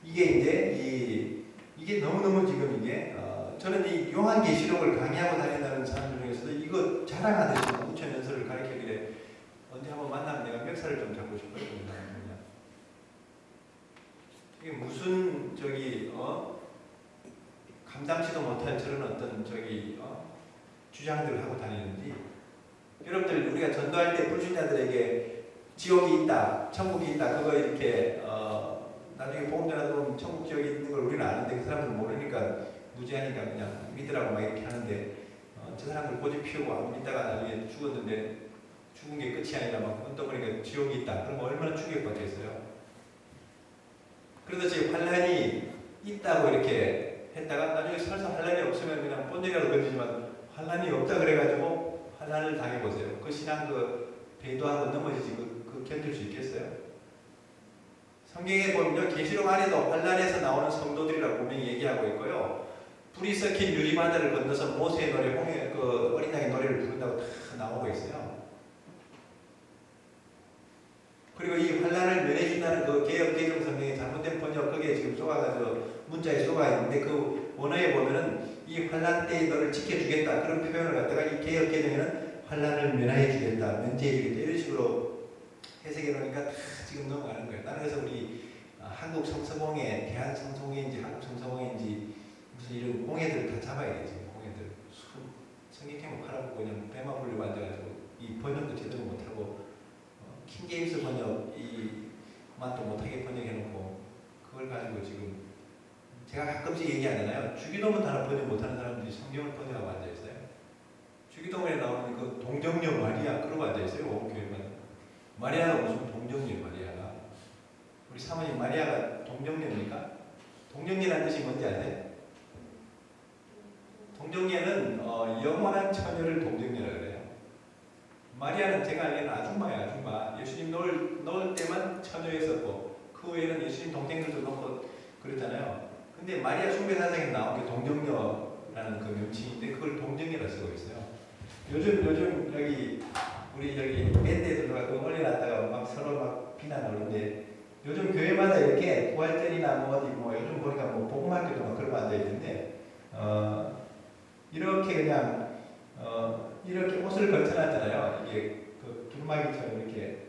이게 이제 이게 너무너무 지금 이게 저는 이 요한계시록을 강의하고 다닌다는 사람들 중에서도 이거 자랑하듯이 무천연설을 가르치길래 언제 한번 만나면 내가 멱살을 좀 잡고 싶어요. 이게 무슨 감당치도 못할 저런 어떤 주장들을 하고 다니는지 여러분들 우리가 전도할 때 불신자들에게 지옥이 있다, 천국이 있다 그거 이렇게 나중에 복음 전하다 보면 천국 지옥이 있는 걸 우리는 아는데 그 사람들은 모르니까 무지하니까 그냥 믿으라고 막 이렇게 하는데 저 사람들 고집 피우고 안 믿다가 나중에 죽었는데 죽은 게 끝이 아니라 막 언덕거리니까 지옥이 있다. 그럼 얼마나 충격받겠어요. 그래서 지금 환란이 있다고 이렇게 했다가 나중에 설사 환란이 없으면 그냥 본전이라도 던지지만 환란이 없다 그래가지고 환란을 당해보세요. 그 신앙 배도하고 넘어지지 그 견딜 수 있겠어요? 성경에 보면 계시록 안에도 환란에서 나오는 성도들이라고 분명히 얘기하고 있고요. 불이 섞인 유리바다를 건너서 모세의 노래, 어린 양의 노래를 부른다고 다 나오고 있어요. 그리고 이 환란을 면해준다는 그 개혁개정 성경의 잘못된 번역 거기에 지금 쏘아가지고 문자에 쏘아 있는데 그 원어에 보면은 이 환란 때에 너를 지켜주겠다 그런 표현을 갖다가 이 개혁개정에는 환란을 면하여주겠다, 면제해주겠다 이런 식으로 해석해 놓으니까 다 지금 넘어가는 거예요. 나는 그래서 우리 한국 성서공회, 대한 성서공회인지 한국 성서공회인지 무슨 이런 공회들을 다 잡아야 되지. 공회들 성경책 팔아보고 그냥 배만 불리고 앉아가지고 이 번역도 제대로 못하고 킹제임스 번역 이만도 못하게 번역해놓고 그걸 가지고 지금 제가 가끔씩 얘기하잖아요. 주기도문 단어 번역 못하는 사람들이 성경을 번역하고 앉아있어요. 주기도문에 나오는 그 동정녀 마리아 그러고 앉아있어요. 오교회만 마리아가 무슨 동정녀 마리아가 우리 사모님 마리아가 동정녀입니까? 동정녀라는 뜻이 뭔지 아세요? 동정녀는 영원한 처녀를 동정녀라 그래요. 마리아는 제가 알기에는 아줌마예요. 아줌마. 예수님 넣을 때만 처녀였었고 그 외에는 예수님 동생들도 넣고 그랬잖아요. 근데 마리아 숭배사상에 나온 게 동정녀라는 그 명칭인데 그걸 동정녀라 쓰고 있어요. 요즘 우리 밴드에 들어가고 올려놨다가 막 서로 막 비난하는데 요즘 교회마다 이렇게 부활절이나 뭐 어디 뭐 요즘 보니까 뭐 복음학교도 막 그런 거 앉아 있는데 이렇게 그냥 이렇게 옷을 걸쳐놨잖아요. 이게 그 두루마기처럼 이렇게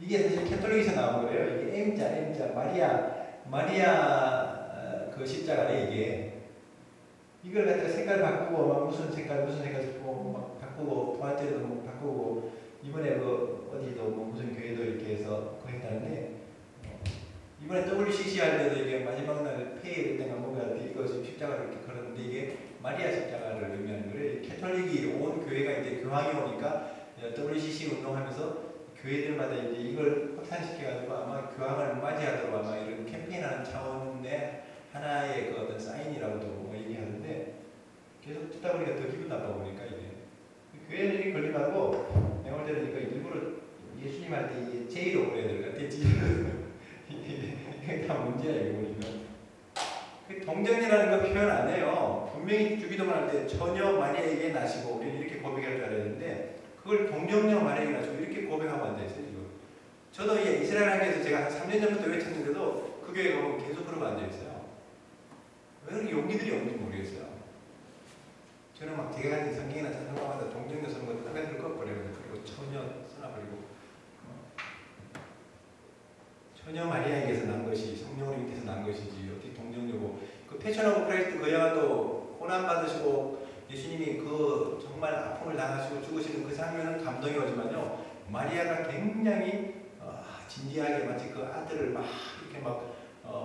이게 사실 캐톨릭에서 나온 거예요. 이게 M자 마리아 그 십자가래 이게 이걸 갖다가 색깔 바꾸고 막 무슨 색깔 막 바꾸고 부활절에도 뭐 바꾸고 이번에 그 어디도 뭐 무슨 교회도 이렇게 해서 그거 했다는데 이번에 WCC 할 때도 이게 마지막 날 폐회 때가 뭔가 이거 십자가를 이렇게 걸었는데 이게 마리아 십자가를 의미하는 거예요. 캐톨릭이 온 교회가 이제 교황이 오니까 WCC 운동하면서 교회들마다 이제 이걸 확산시켜가지고 아마 교황을 맞이하도록 아마 이런 캠페인하는 차원의 하나의 그 어떤 사인이라고도 뭐 얘기하는데 계속 듣다 보니까 더 기분 나빠 보니까 이게 교회들이 걸림하고 내가 볼 때는 이거 일부러 예수님한테 이게 제의로 그래야 될 것 같아. 이게 다 문제야 이거 보니까. 동정이라는 거 표현 안 해요. 분명히 주기도문 할 때 처녀 마리아에게 나시고 우리는 이렇게 고백할 줄 알았는데 그걸 동정녀 마리아에게 나시고 이렇게 고백하고 앉아있어요 지금. 저도 이스라엘 학교에서 제가 한 3년 전부터 외쳤는데도 그 교회 가면 계속 그러고 앉아있어요. 왜 그렇게 용기들이 없는지 모르겠어요. 저는 막 제가 가진 성경이나 찬송가마다 동정녀 쓰는 거 딴 애들 꺼버려요. 그리고 처녀 써놔버리고 처녀 마리아에게서 난 것이 성령으로 밑에서 난 것이지 어떻게 동정녀고 그 패션 오브 크라이스트 그 영화도 고난 받으시고 예수님이 그 정말 아픔을 당하시고 죽으시는 그 장면은 감동이 오지만요 마리아가 굉장히 진지하게 마치 그 아들을 막 이렇게 막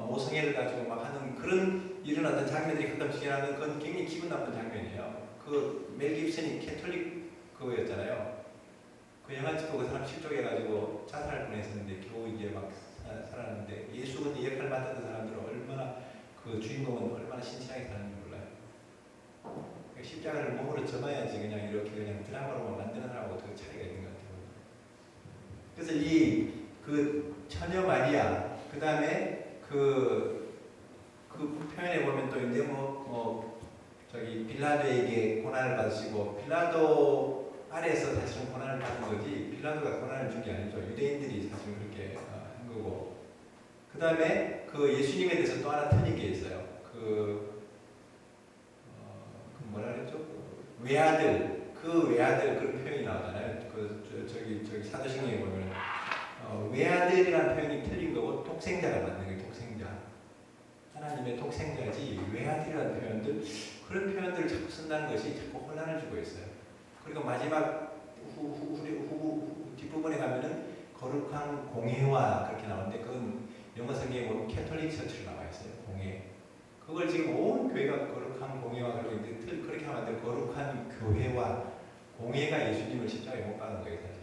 모성애를 가지고 막 하는 그런 이런 어떤 장면들이 가끔씩 일어나는 그건 굉장히 기분 나쁜 장면이에요. 그 멜 깁슨이 캐톨릭 그거였잖아요. 그 영화 찍고 그 사람 실족해가지고 자살할 뻔했었는데 겨우 이제 막 살았는데 예수 그 역할 맡았던 사람들은 얼마나 그 주인공은 얼마나 신실하게 사는지 몰라요. 그러니까 십자가를 몸으로 접어야지 그냥 이렇게 그냥 드라마로 만드는 사람하고 그 차이가 있는 것 같아요. 그래서 이 그 처녀 마리아 그 다음에 그 표현에 보면 또 이제 저기 빌라도에게 고난을 받으시고 빌라도 아래에서 사실은 고난을 받은 거지 빌라도가 고난을 준 게 아니죠. 유대인들이 사실 그렇게 한 거고. 그 다음에 그 예수님에 대해서 또 하나 틀린 게 있어요. 그 뭐라 그랬죠? 외아들 그 표현이 나오잖아요. 저기 사도신경에 보면 외아들이라는 표현이 틀린 거고 독생자가 맞는 거예요. 독생자. 하나님의 독생자지 외아들이라는 표현들 그런 표현들을 자꾸 쓴다는 것이 자꾸 혼란을 주고 있어요. 그리고 마지막 뒷부분에 가면은 거룩한 공회와 그렇게 나오는데 그건 영어 성경에 보면 캐톨릭 처치로 나와 있어요. 공회. 그걸 지금 온 교회가 거룩한 공회와 그러고 있는데 그렇게 하면 안 돼요. 거룩한 교회와 공회가 예수님을 십자가에 못 박은 거예요. 사실.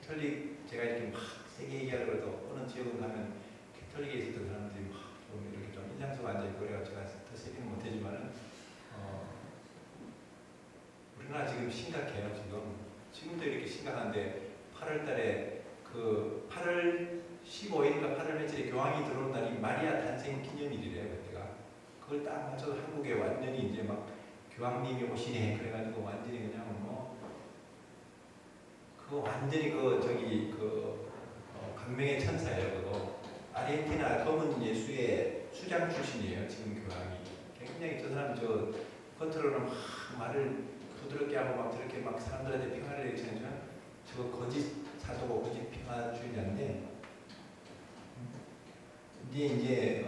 캐톨릭 제가 이렇게 막 세게 얘기하려고 해도 어느 지역을 가면 캐톨릭에 있었던 사람들이 막 좀 이렇게 좀 인상수가 앉아있고 그래서 제가 더 세게는 못하지만은 우리나라 지금 심각해요. 지금도 이렇게 심각한데 8월달에 그 8월 15일인가 8월 며칠에 교황이 들어온 날이 마리아 탄생 기념일이래요. 그때가 그걸 딱 맞춰서 한국에 완전히 이제 막 교황님이 오시네 그래가지고 완전히 그냥 그거 완전히 강명의 천사예요. 그거 아르헨티나 검은 예수의 수장 출신이에요. 지금 교황이 굉장히 저 사람 겉으로는 막 말을 부드럽게 하고 막 저렇게 막 사람들한테 평화를 얘기하지만 저거 거짓 사도고 거짓 평화주의자인데 이제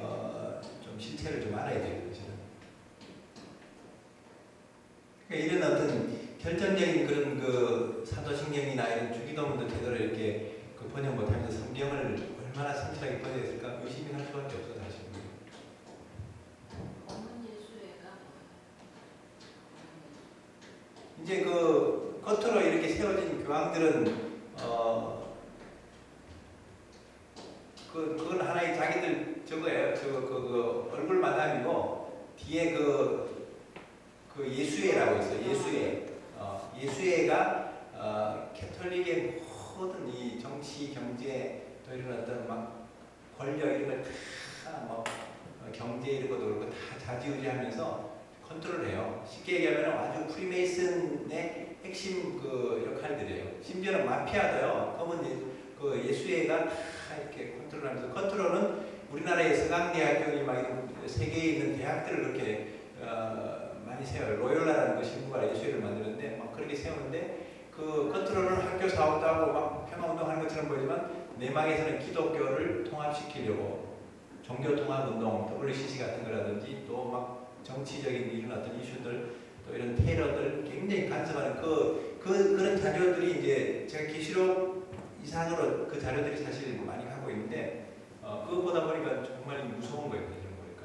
좀 실체를 좀 알아야 돼요. 그러니까 이런 어떤 결정적인 그런 그 사도신경이나 이런 주기도문도 제대로 이렇게 그 번역 못하면서 성경을 얼마나 성실하게 번역했을까 의심이 할 수밖에 없어 사실. 이제 그 겉으로 이렇게 세워진 교황들은 그건 하나의 자기들 저거예요. 그 얼굴 만남이고 뒤에 그 예수회라고 있어요. 예수회가 캐톨릭의 모든 이 정치, 경제 또 이런 어떤 막 권력 이런 걸다뭐 경제 이런 것도 그렇고 다 좌지우지하면서 컨트롤해요. 쉽게 얘기하면 아주 프리메이슨의 핵심 그 역할들이에요. 심지어는 마피아도요. 검은 예수회가 다 이렇게 컨트롤하면서 컨트롤은 우리나라의 서강대학교니 막 이런 세계에 있는 대학들을 그렇게 많이 세워요. 로열라라는 그 신부가 예수회를 만드는데 막 그렇게 세우는데 그 컨트롤은 학교 사업도 하고 막 평화운동하는 것처럼 보이지만 내막에서는 기독교를 통합시키려고 종교통합운동 WCC 같은 거라든지 또 막 정치적인 이런 어떤 이슈들 또 이런 테러들 굉장히 간섭하는 그런 자료들이 이제 제가 계시록 이상으로 그 자료들이 사실 많이 하고 있는데 그거 보다 보니까 정말 무서운 거예요. 보니까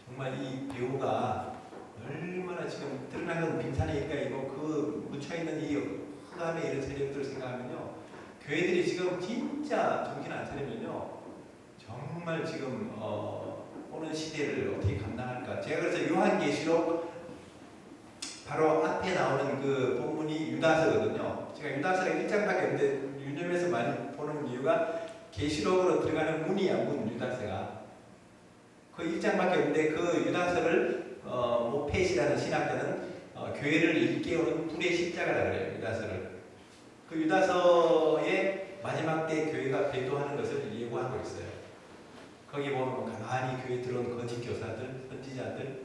정말 이 배우가 얼마나 지금 드러난 건 빙산이니까 이거 그 묻혀있는 이 흑암의 이런 세력들을 생각하면요 교회들이 지금 진짜 정신 안 차리면요 정말 지금 오는 시대를 어떻게 감당할까. 제가 그래서 요한계시록 바로 앞에 나오는 그 본문이 유다서거든요. 제가 유다서가 1장밖에 없는데 유념해서 많이 보는 이유가 계시록으로 들어가는 문이야. 유다서가 그 1장밖에 없는데 그 유다서를 모펫이라는 신학자는 교회를 일깨우는 불의 십자가라 그래요. 유다서를. 그 유다서의 마지막 때 교회가 배도하는 것을 예고하고 있어요. 거기 보면 가만히 교회에 들어온 거짓 교사들, 선지자들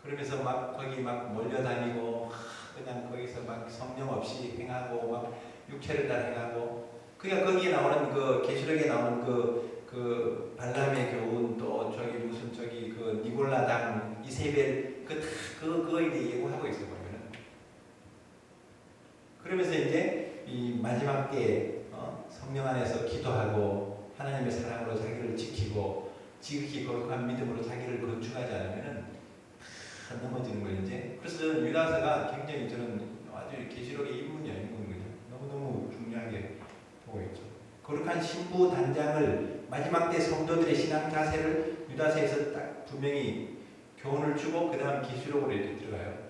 그러면서 막 거기 막 몰려다니고 그냥 거기서 막 성령 없이 행하고 막 육체를 다 행하고 그냥 거기에 나오는 그 계시록에 나오는 그 발람의 교훈 또 저기 무슨 저기 그 니골라당 이세벨 그거 이제 예고하고 있어요. 보면은 그러면서 이제 이 마지막 때 성령 안에서 기도하고 하나님의 사랑으로 자기를 지키고 지극히 거룩한 믿음으로 자기를 건축하지 않으면은 다 넘어지는 거예요 이제. 그래서 저는 유다서가 굉장히 저는 아주 계시록의 인문이 아닌 거예요. 너무너무 중요하게 보고 있죠. 거룩한 신부 단장을 마지막 때 성도들의 신앙 자세를 유다서에서 딱 분명히 교훈을 주고 그 다음 계시록으로 이렇게 들어가요.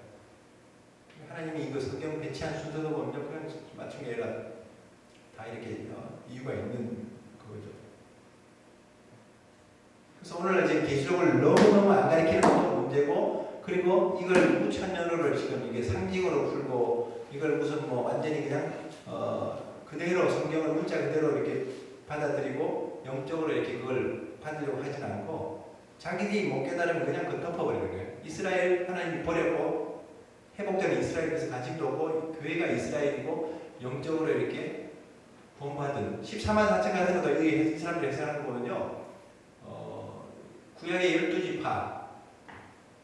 하나님이 이거 성경 배치한 순서도 보면 그냥 맞춘 게 아니라 다 이렇게 이유가 있는 거죠. 그래서 오늘 이제 계시록을 너무너무 안 가르치는 것도 문제고, 그리고 이걸 무천년으로 지금 이게 상징으로 풀고 이걸 무슨 뭐 완전히 그냥 그대로 성경을 문자 그대로 이렇게 받아들이고 영적으로 이렇게 그걸 받으려고 하진 않고 자기들이 못 깨달으면 그냥 그걸 덮어버리는 거예요. 이스라엘 하나님이 버렸고 회복된 이스라엘에서 간직도 없고 교회가 이스라엘이고 영적으로 이렇게 구원받은 14만 4천 같은 것도 이 사람들이 해석하는 거 보면요. 구약의 12지파,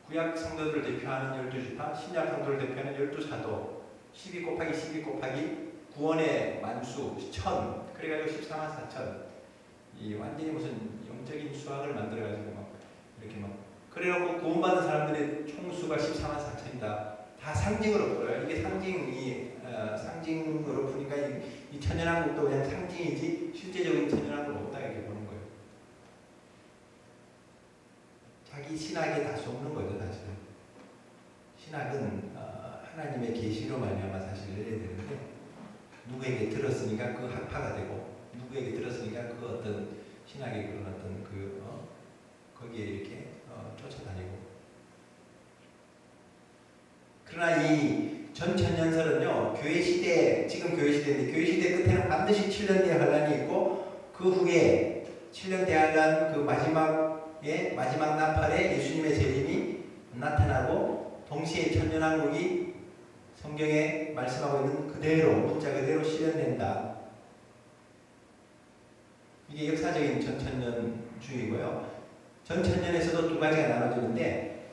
구약 성도들을 대표하는 12지파, 신약 성도를 대표하는 12사도, 12 곱하기 12 곱하기 구원의 만수 1000, 그래가지고 14만 4천. 이 완전히 무슨 영적인 수학을 만들어가지고 막 이렇게 막 그래놓고 구원받은 사람들의 총수가 14만 4천이다. 다 상징으로 풀어요. 이게 상징으로 푸니까 이 천연왕국도 그냥 상징이지 실제적인 천연왕국은 없다 이렇게 보는 거예요. 자기 신학에 다 속는 거죠 사실은. 신학은 하나님의 계시로 말미암아 사실 열려야 되는데 누구에게 들었으니까 그 학파가 되고 누구에게 들었으니까 그 어떤 신학의 그런 어떤 거기에 이렇게 쫓아다니고. 그러나 이 전천년설은요, 교회 시대, 지금 교회 시대인데 교회 시대 끝에는 반드시 7년 대환란이 있고 그 후에 7년 대환란 그 마지막 나팔에 예수님의 재림이 나타나고 동시에 천년왕국이 성경에 말씀하고 있는 그대로 문자 그대로 실현된다. 이게 역사적인 전천년주의고요. 전천년에서도 두 가지가 나눠지는데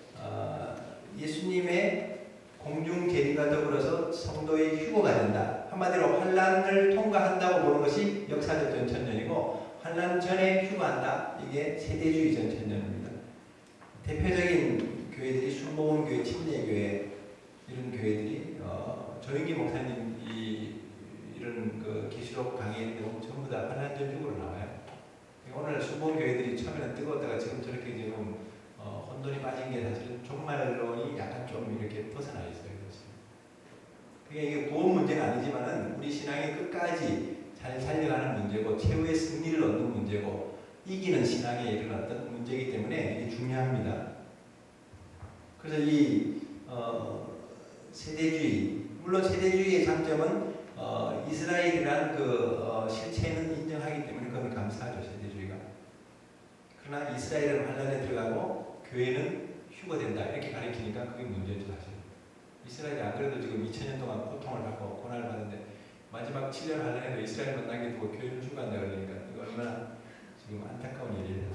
예수님의 공중 재림과 더불어서 성도의 휴거가 된다. 한마디로 환란을 통과한다고 보는 것이 역사적 전천년이고 환란 전에 휴거한다. 이게 세대주의 전천년입니다. 대표적인 교회들이 순복음교회, 침례교회 이런 교회들이 조영기 목사님 이런 그 계시록 강의에 보면 전부 다 환란 전주으로 나와요. 오늘 순복음교회들이 처음에는 뜨거웠다가 지금 저렇게 지금 혼돈이 빠진 게 사실은 종말론이 약간 좀 이렇게 벗어나 있어요. 그러니까 이게 구원 문제는 아니지만은 우리 신앙이 끝까지 잘 살려가는 문제고 최후의 승리를 얻는 문제고 이기는 신앙의 이런 어떤 문제이기 때문에 이게 중요합니다. 그래서 이 세대주의, 물론 세대주의의 장점은 이스라엘이란 그 실체는 인정하기 때문에 그건 감사하죠, 세대주의가. 그러나 이스라엘은 환란에 들어가고 교회는 휴거된다 이렇게 가르치니까 그게 문제죠 사실. 이스라엘이 안 그래도 지금 2000년 동안 고통을 받고 고난을 받는데 마지막 7년 환란에도 이스라엘만 남겨두고 교회는 휴거한다 그러니까 이거 얼마나 지금 안타까운 일이에요.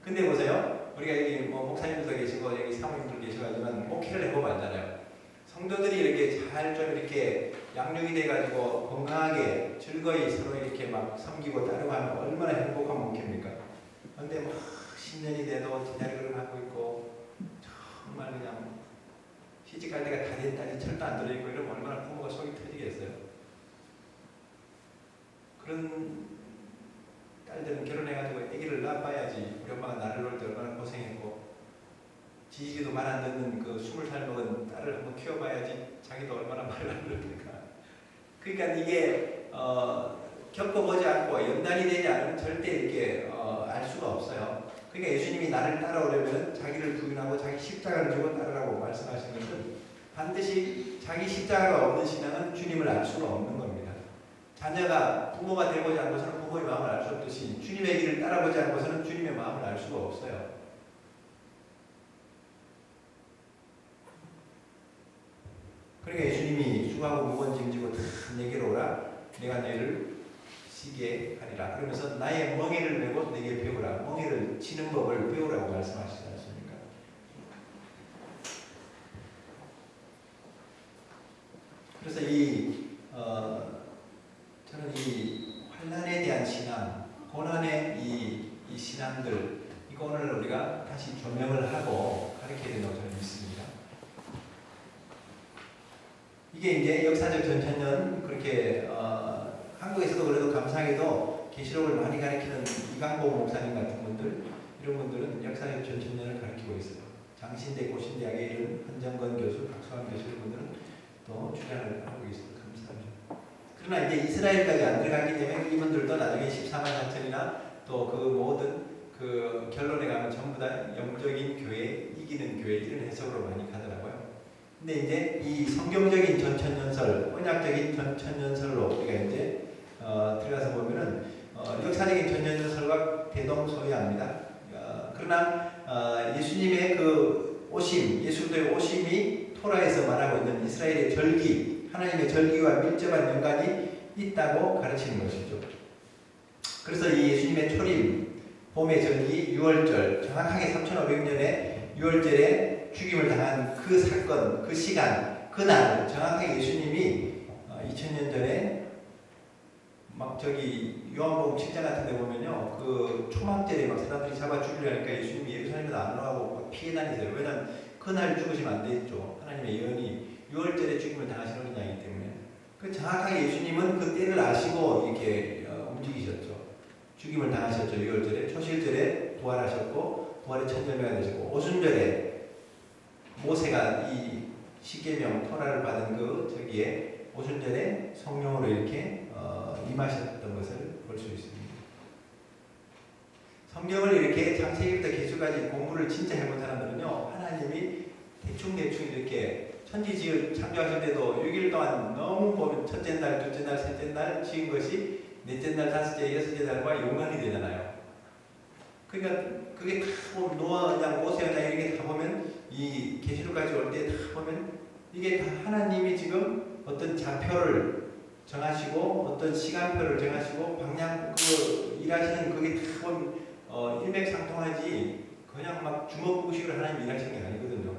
근데 보세요. 우리가 여기 뭐 목사님들도 계시고 여기 사모님들 계시지만 목회를 해보면 알잖아요. 성도들이 이렇게 잘 좀 이렇게 양육이 돼가지고 건강하게 즐거이 서로 이렇게 막 섬기고 따르고 하면 얼마나 행복한 목회입니까? 근데 막 10년이 돼도 제자리를 하고 있고 정말 그냥 시집갈 때가 다 됐다니 철도 안 들어있고 이러면 얼마나 부모가 속이 터지겠어요. 그런 딸들은 결혼해가지고 아기를 낳아봐야지 우리 엄마가 나를 놓을 때 얼마나 고생했고 지지도 말 안 듣는 그 20살 먹은 딸을 한번 키워봐야지 자기도 얼마나 말을 안 들으니까. 그러니까 이게 겪어보지 않고 연단이 되지 않으면 절대 이렇게 알 수가 없어요. 그러니까 예수님이 나를 따라오려면 자기를 부인하고 자기 십자가를 지고 따르라고 말씀하신 것은 반드시 자기 십자가가 없는 신앙은 주님을 알 수가 없는 겁니다. 자녀가 부모가 되고자 않고서는 부모의 마음을 알 수 없듯이 주님의 길을 따라보지 않고서는 주님의 마음을 알 수가 없어요. 그러니까 예수님이 수고하고 무거운 짐 지고 다 내게로 오라. 내가 너희를 쉬게 하리라. 그러면서 나의 멍에를 메고 내게 배우라. 멍에를 치는 법을 배우라고 말씀하시지 않습니까? 그래서 이 다시 조명을 하고 가르쳐야 된다고 저는 믿습니다. 이게 이제 역사적 전천년 그렇게 한국에서도 그래도 감사하게도 계시록을 많이 가르치는 이강보 목사님 같은 분들 이런 분들은 역사적 전천년을 가르치고 있어요. 장신대 고신대학에 이런 한정건 교수, 박수환 교수 이런 분들은 또 주장을 하고 있어요. 감사합니다. 그러나 이제 이스라엘까지 안 들어가기 때문에 이분들도 나중에 14만 4천이나 또 그 모든 그 결론에 가면 전부 다 영적인 교회, 이기는 교회 이런 해석으로 많이 가더라고요. 근데 이제 이 성경적인 전천년설, 언약적인 전천년설로 우리가 이제 들어가서 보면은 역사적인 전천년설과 대동소이합니다. 그러나 예수님의 그 오심, 예수도의 오심이 토라에서 말하고 있는 이스라엘의 절기, 하나님의 절기와 밀접한 연관이 있다고 가르치는 것이죠. 그래서 이 예수님의 초림, 봄의 절기, 유월절, 정확하게 3500년에 유월절에 죽임을 당한 그 사건, 그 시간, 그날 정확하게 예수님이 2000년 전에 막 저기 요한복음 7장 같은 데 보면요, 그 초막절에 막 사람들이 잡아 죽이려니까 예수님이 예루살렘에도 안 나가고 피해 다니세요. 왜냐면 그날 죽으시면 안 되겠죠. 하나님의 예언이 6월절에 죽임을 당하시는 분이기 때문에. 그 정확하게 예수님은 그 때를 아시고 이렇게 움직이셨죠. 죽임을 당하셨죠. 6월절에. 초실절에 부활하셨고 부활의 첫 열매가 되셨고 오순절에 모세가 이 십계명 토라를 받은 그 저기에 오순절에 성령으로 이렇게 임하셨던 것을 볼 수 있습니다. 성경을 이렇게 창세기부터 계시까지 공부를 진짜 해본 사람들은요, 하나님이 대충 이렇게 천지 창조하실 때도 6일 동안 너무 보면 첫째 날, 둘째 날, 셋째 날 지은 것이 넷째 날, 다섯째, 여섯째 날과 연관이 되잖아요. 그러니까 그게 다 보면 노아냐 모세냐 이렇게 다 보면 이 계시록까지 올 때 다 보면 이게 다 하나님이 지금 어떤 좌표를 정하시고 어떤 시간표를 정하시고 방향 그 일하시는 그게 다 보면 일맥상통하지 그냥 막 주먹구식으로 하나님 일하시는 게 아니거든요.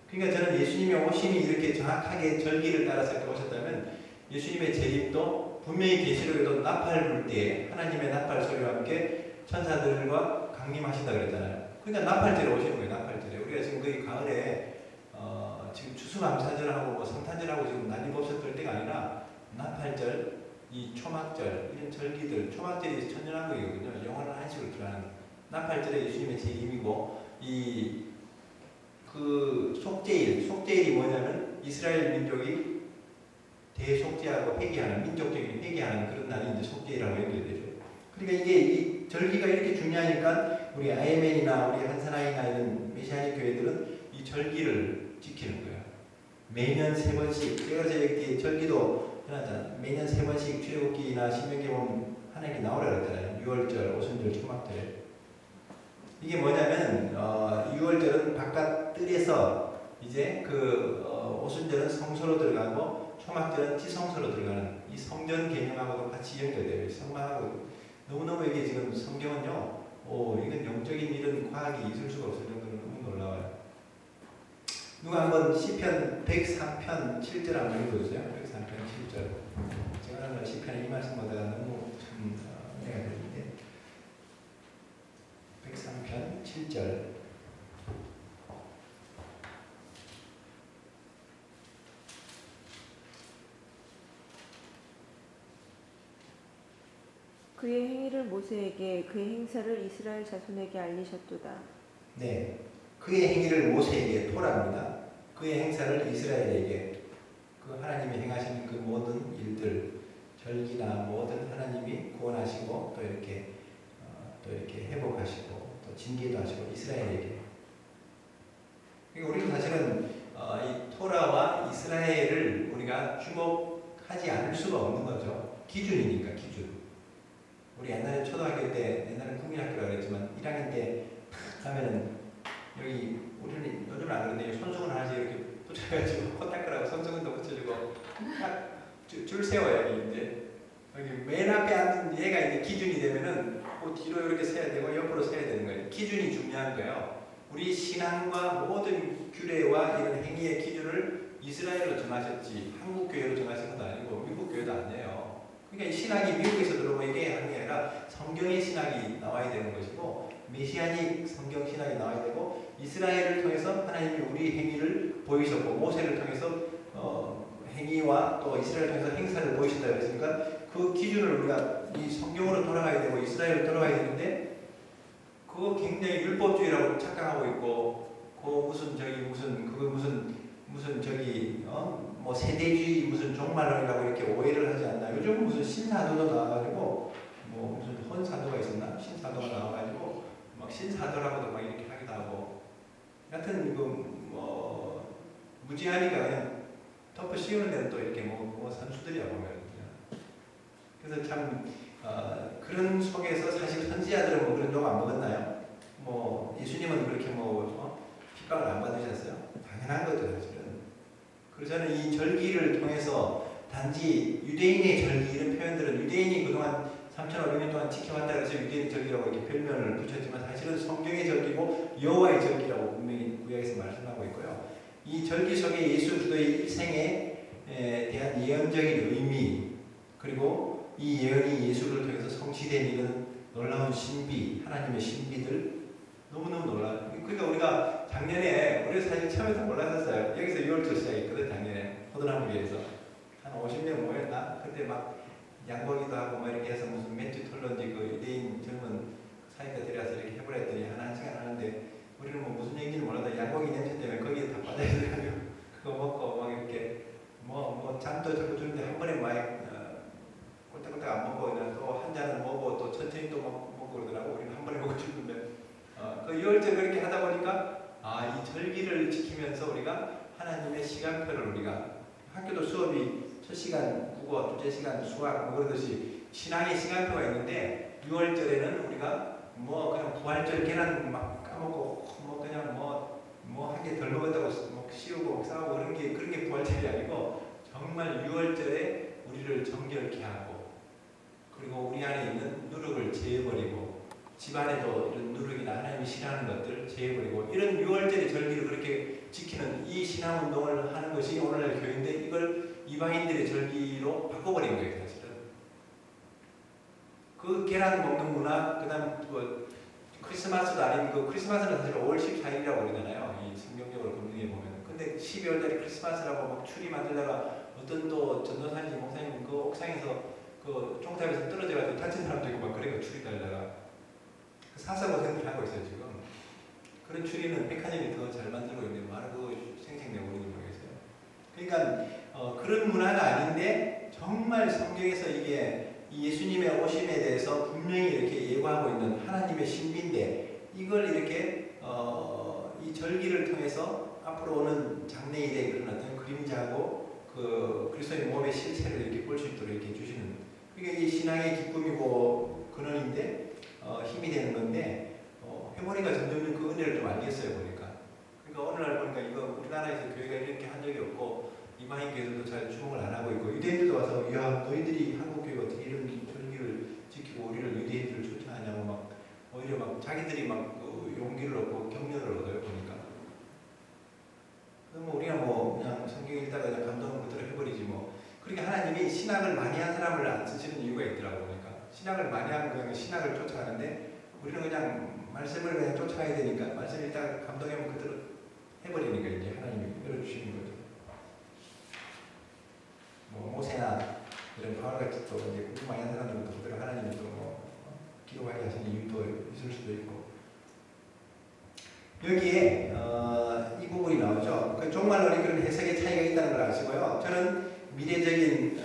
그러니까 저는 예수님의 오심이 이렇게 정확하게 절기를 따라서 이렇게 오셨다면 예수님의 재림도 분명히 계시록에도 나팔 불 때 하나님의 나팔 소리와 함께 천사들과 강림하신다 그랬잖아요. 그러니까 나팔절에 오시는 거예요. 나팔절에. 우리가 지금 거의 가을에 지금 추수감사절하고 뭐 성탄절하고 지금 난리법석 떨 때가 아니라 나팔절, 이 초막절 이런 절기들, 초막절이 천연한 거거든요. 영원한 한식으로 들어가는 나팔절에 예수님의 재림이고 이 그 속죄일이 뭐냐면 이스라엘 민족이 대속죄하고 회개하는 민족적인 회개하는 그런 날이 이제 속죄일이라고 연결되죠. 그러니까 이게 이 절기가 이렇게 중요하니까 우리 IMN이나 우리 한사나이나 이런 메시아닉 교회들은 이 절기를 지키는 거예요. 매년 3번씩. 제가 여기 절기도 해놨잖아요. 매년 3번씩 출애굽기나 신명기 보면 하나님이 나오라 그랬잖아요. 6월절, 오순절, 초막절. 이게 뭐냐면 6월절은 바깥 뜰에서 이제 그 오순절은 성소로 들어가고 초막절은 지성소로 들어가는 이 성전 개념하고도 같이 연결돼요. 성막하고 너무너무 이게 지금 성경은요, 이건 영적인 이런 과학이 있을 수가 없을 정도로 너무 놀라워요. 누가 한번 시편 103편 7절 한번 읽어주세요. 103편 7절. 제가 오늘 시편의 이 말씀보다가 너무 참 은혜가 되는데 103편 7절. 그의 행위를 모세에게 그의 행사를 이스라엘 자손에게 알리셨도다. 네, 그의 행위를 모세에게 토라입니다. 그의 행사를 이스라엘에게 그 하나님이 행하시는 그 모든 일들 절기나 모든 하나님이 구원하시고 또 이렇게 회복하시고 또 징계도 하시고 이스라엘에게. 그러니까 우리는 사실은 이 토라와 이스라엘을 우리가 주목하지 않을 수가 없는 거죠. 기준이니까 기준. 우리 옛날에 초등학교 때, 옛날에 국민학교라고 그랬지만 1학년 때 가면은 여기 우리는 요즘은 안 그런데 손수건 하나씩 이렇게 붙여가지고 코 닦으라고 손수건도 붙여주고 딱 줄 세워요. 여기 이제 여기 맨 앞에 앉은 얘가 이제 기준이 되면은 그 뒤로 이렇게 서야 되고 옆으로 서야 되는 거예요. 기준이 중요한 거예요. 우리 신앙과 모든 규례와 이런 행위의 기준을 이스라엘로 정하셨지 한국 교회로 정하신 것도 아니고 미국 교회도 아니에요. 그러니까 이 신학이 미국에서 들어오게 하는 게 아니라 성경의 신학이 나와야 되는 것이고 메시아닉 성경 신학이 나와야 되고 이스라엘을 통해서 하나님이 우리 행위를 보이셨고 모세를 통해서 행위와 또 이스라엘을 통해서 행사를 보이셨다 그랬으니까 그 기준을 우리가 이 성경으로 돌아가야 되고 이스라엘로 돌아가야 되는데 그거 굉장히 율법주의라고 착각하고 있고 그 무슨 저기 뭐 세대주의 무슨 종말론이라고 이렇게 오해를 하지 않나. 요즘 무슨 신사도도 나와가지고 뭐 무슨 헌사도가 있었나? 신사도가 나와가지고 막 신사도라고도 막 이렇게 하기도 하고 하여튼 뭐 무지하니까 그냥 덮어 씌우는 데는 또 이렇게 뭐 선수들이야 보면 그래서 참 그런 속에서 사실 선지자들은 뭐 그런 욕 안 먹었나요? 뭐 예수님은 그렇게 핍박을 안 받으셨어요? 당연한 거죠 사실은. 그래서 저는 이 절기를 통해서 단지 유대인의 절기 이런 표현들은 유대인이 그동안 3,500년 동안 지켜왔다 그래서 유대인 절기라고 이렇게 별명을 붙였지만 사실은 성경의 절기고 여호와의 절기라고 분명히 구약에서 말씀하고 있고요. 이 절기 속에 예수 그리스도의 일생에 대한 예언적인 의미 그리고 이 예언이 예수를 통해서 성취된 이런 놀라운 신비 하나님의 신비들 너무너무 놀라워요. 그러니까 우리가 작년에 우리 사실 처음에서 몰랐었어요. 여기서 6월절 시작했거든 작년에 호두나무교에서 한 50명 모였나? 그때 막 양보기도 하고 뭐 이렇게 해서 무슨 맥주 털런지 그 유대인 젊은 사이가 데려와서 이렇게 해보라 했더니 한 시간 하는데 우리는 뭐 무슨 얘기인지 몰라도 양고기 냄새 때문에 거기에 다 빠져있더라고요. 그거 먹고 막 이렇게 뭐 잠도 자꾸 주는데 한 번에 막 꼴딱꼴딱 안 먹고 그냥 또 한 잔을 먹고 또 천천히 또 먹고 그러더라고. 우리는 한 번에 먹고 죽는데 그 6월절 그렇게 하다 보니까 이 절기를 지키면서 우리가 하나님의 시간표를 우리가 학교도 수업이 첫 시간 국어, 둘째 시간 수학 뭐 그러듯이 신앙의 시간표가 있는데 6월절에는 우리가 뭐 그냥 부활절 계란 막 까먹고 뭐 그냥 뭐 한 개 덜 먹었다고 뭐 씌우고 싸우고 그런 게 부활절이 아니고 정말 6월절에 우리를 정결케 하고 그리고 우리 안에 있는 누룩을 제해버리고 집안에도 이런 누룩이나 하나님이 싫어하는 것들 제해버리고 이런 6월절의 절기를 그렇게 지키는 이 신앙운동을 하는 것이 오늘날 교회인데 이걸 이방인들의 절기로 바꿔버린 거예요 사실은. 그 계란 먹는 문화 그 다음 크리스마스도 아닌 그 크리스마스는 사실 5월 14일이라고 그러잖아요. 이 성경적으로 검증해 보면. 근데 12월달에 크리스마스라고 막 추리 만들다가 어떤 또 전도사님 목사님 그 옥상에서 그 종탑에서 떨어져가지고 다친 사람도 있고 막 그래요 추리 달다가 사사고생을 하고 있어요 지금. 그런 추리는 백화점이 더 잘 만들고 있는데 말을 그거 생생내고 있는지 모르겠어요. 그러니까 그런 문화가 아닌데 정말 성경에서 이게 예수님의 오심에 대해서 분명히 이렇게 예고하고 있는 하나님의 신비인데 이걸 이렇게 이 절기를 통해서 앞으로 오는 장래일의 그런 어떤 그림자고 그 그리스도의 몸의 실체를 이렇게 볼 수 있도록 이렇게 해주시는 그게 이 신앙의 기쁨이고 근원인데 힘이 되는 건데 해보니까 점점 그 은혜를 좀 알겠어요 보니까. 그러니까 오늘날 보니까 이거 우리나라에서 교회가 이렇게 한 적이 없고 이방인 교회들도 잘 주목을 안 하고 있고 유대인들도 와서 야 너희들이 한국 교회가 어떻게 이런 절기를 지키고 우리를 유대인들을 쫓아하냐고 막 오히려 막 자기들이 막 그 용기를 얻고 격려를 얻어요 보니까. 그럼 우리가 뭐 그냥 성경 읽다가 그냥 감동을 그대로 해버리지 뭐. 그러니까 하나님이 신학을 많이 한 사람을 안 쓰시는 이유가 있더라고 보니까. 신학을 많이 하면 그냥 신학을 쫓아가는데 우리는 그냥 말씀을 그냥 쫓아가야 되니까 말씀 읽다가 감동하면 그대로 해버리니까 이제 하나님이 열어주시는 거죠. 뭐 모세나 이런 바울같이 또 이제 공부 많이 한 사람들도 그대로 하나님이 또 기록하게 하시는 이유도 있을 수도 있고 여기에 이 부분이 나오죠. 그 종말론이 그런 해석의 차이가 있다는 걸 아시고요. 저는 미래적인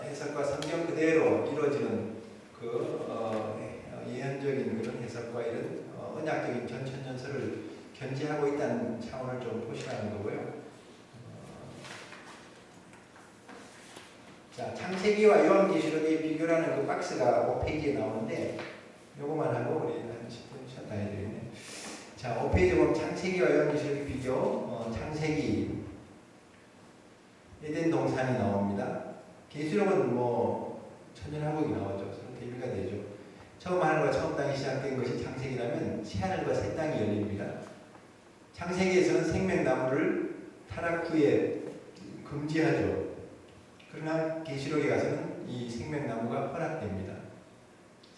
해석과 성경 그대로 이루어지는 그 예언적인 그런 해석과 이런 언약적인 전천전설을 견지하고 있다는 차원을 좀 보시라는 거고요. 자, 창세기와 요한계시록의 비교라는 그 박스가 5페이지에 나오는데 요거만 하고 우리 한 10분 쉬었다 해야 되겠네. 자, 5페이지 보면 창세기와 요한계시록의 비교, 창세기 에덴 동산이 나옵니다. 계시록은 뭐 천년왕국이 나오죠. 서로 대비가 되죠. 처음 하늘과 처음 땅이 시작된 것이 창세기라면 새하늘과 새 땅이 열립니다. 창세기에서는 생명나무를 타락 후에 금지하죠. 그러나 계시록에 가서는 이 생명나무가 허락됩니다.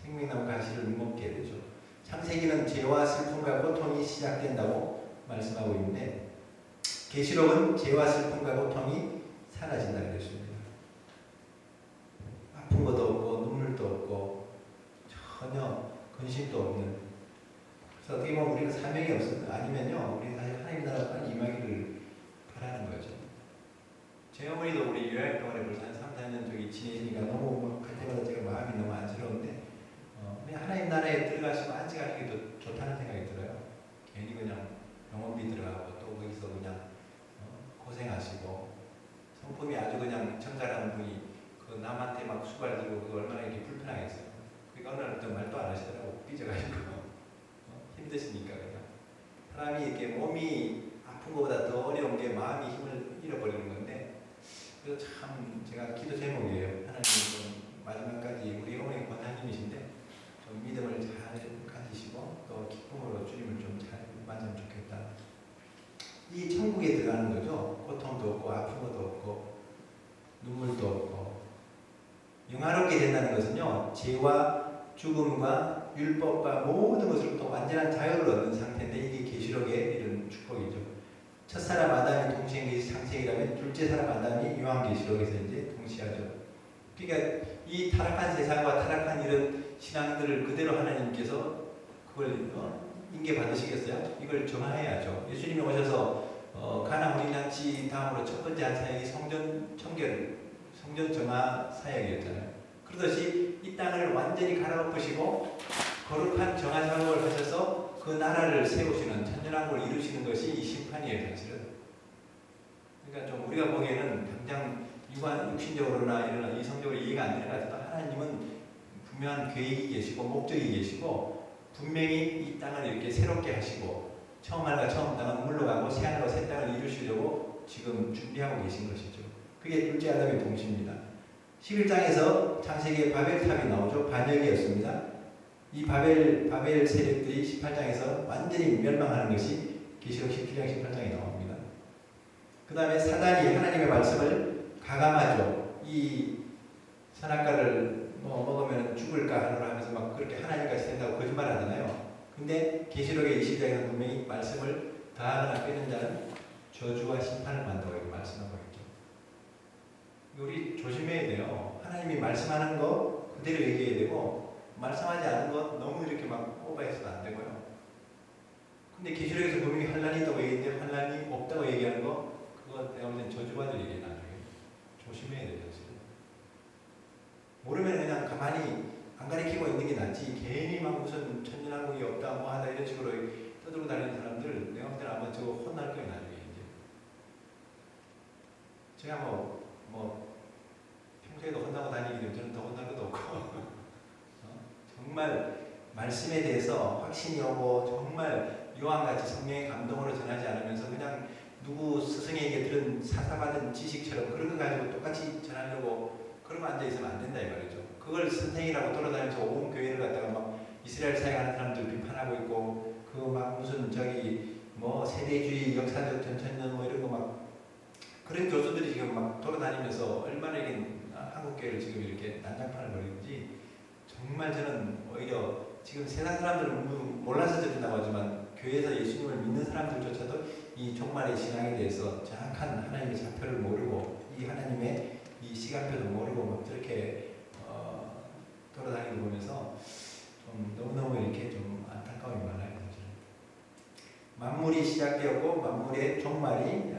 생명나무 가시를 먹게 되죠. 창세기는 죄와 슬픔과 고통이 시작된다고 말씀하고 있는데 계시록은 죄와 슬픔과 고통이 사라진다 그랬습니다. 아픈 것도 없고 눈물도 없고 전혀 근심도 없는. 그래서 어떻게 보면 우리는 사명이 없습니다. 아니면요 우리는 사실 하나님 나라 빨리 임하기를 바라는 거죠. 제 어머니도 우리 요양 동안에 벌써 한 3, 4년 저기 지내시니까 너무 갈 때마다 제가 마음이 너무 안쓰러운데 그냥 하나님 나라에 들어가시고 안식하는 게 더 좋다는 생각이 들어요. 괜히 그냥 병원비 들어가고 또 거기서 그냥 고생하시고 성품이 아주 그냥 정갈한 분이 그 남한테 막 수발 들고 그거 얼마나 이렇게 불편하겠어요. 그러니까 어느 날 또 말도 안 하시더라고. 삐져가지고 힘드시니까 그냥 사람이 이렇게 몸이 아픈 것보다 더 어려운 게 마음이 힘을 잃어버리는 건데 그래서 참 제가 기도 제목이에요. 하나님 좀 마지막까지 우리 어머니 권사님이신데 좀 믿음을 잘 가지시고 또 기쁨으로 주님을 좀 잘 만나면 좋겠다. 이 천국에 들어가는 거죠. 고통도 없고 아픈 것도 없고 눈물도 없고 영화롭게 된다는 것은요 죄와 죽음과 율법과 모든 것으로부터 완전한 자유를 얻는 상태인데 이게 계시록의 이런 축복이죠. 첫사람 아담이 동시에 창세기라면 둘째 사람 아담이 요한계시록에서 이제 동시하죠. 그러니까 이 타락한 세상과 타락한 이런 신앙들을 그대로 하나님께서 그걸 인계 받으시겠어요? 이걸 정화해야죠. 예수님이 오셔서 가나 혼인잔치 다음으로 첫 번째 한 사역이 성전 청결, 성전 정화 사역이었잖아요. 그러듯이 이 땅을 완전히 갈아엎으시고 거룩한 정화 작업을 하셔서 그 나라를 세우시는 천년왕국을 이루시는 것이 이 심판이에요, 사실은. 그러니까 좀 우리가 보기에는 당장 육신적으로나 이런 이성적으로 이해가 안 되는 것 같아도 하나님은 분명한 계획이 계시고 목적이 계시고 분명히 이 땅을 이렇게 새롭게 하시고 처음 하늘과 처음 땅은 물러가고 새 하늘과 새 땅을 이루시려고 지금 준비하고 계신 것이죠. 그게 둘째 아담의 동시입니다. 11장에서 창세기의 바벨탑이 나오죠. 반역이었습니다. 이 바벨 세력들이 18장에서 완전히 멸망하는 것이 계시록 17장 18장에 나옵니다. 그 다음에 사단이 하나님의 말씀을 가감하죠. 이 선악과를 먹으면 죽을까 하노라 하면서 막 그렇게 하나님까지 된다고 거짓말 하잖아요. 근데 계시록의 20장에는 분명히 말씀을 다하거나 빼는 자는 저주와 심판을 받는다고 이렇게 말씀하고 있죠. 우리 조심해야 돼요. 하나님이 말씀하는 거 그대로 얘기해야 되고 말씀하지 않은 것 너무 이렇게 막 오버해서도 안 되고요. 근데 계시록에서 분명히 환란이 있다고 얘기했는데 환란이 없다고 얘기하는 거 그거 내가 볼 땐 저주받을 얘기예요. 나중에 조심해야 돼요. 모르면 그냥 가만히 안 가리키고 있는 게 낫지 괜히 막 무슨 천년왕국이 없다 뭐 하다 이런 식으로 떠들고 다니는 사람들 내가 볼 때는 아마 저거 혼날 거예요. 나중에 이제 제가 뭐 평소에도 혼나고 다니기 때문에 저는 더 혼날 것도 없고 정말 말씀에 대해서 확신이 오고 정말 요한같이 성령의 감동으로 전하지 않으면서 그냥 누구 스승에게 들은 사사받은 지식처럼 그런 거 가지고 똑같이 전하려고 그러면 앉아있으면 안 된다 이 말이죠. 그걸 선생이라고 돌아다니면서 온 교회를 갖다가 막 이스라엘 사역하는 사람들 비판하고 있고 그 막 무슨 저기 뭐 세대주의 역사적 전천년 뭐 이런 거 막 그런 교수들이 지금 막 돌아다니면서 얼마나 이게 한국 교회를 지금 이렇게 난장판을 벌이는지 정말 저는 오히려 지금 세상 사람들은 몰라서 저런다고 하지만 교회에서 예수님을 믿는 사람들조차도 이 종말의 신앙에 대해서 정확한 하나님의 좌표를 모르고 이 하나님의 이 시간표도 모르고 막 저렇게 돌아다니는 거 보면서 좀 너무너무 이렇게 좀 안타까움이 많아요. 만물이 시작되었고 만물의 종말이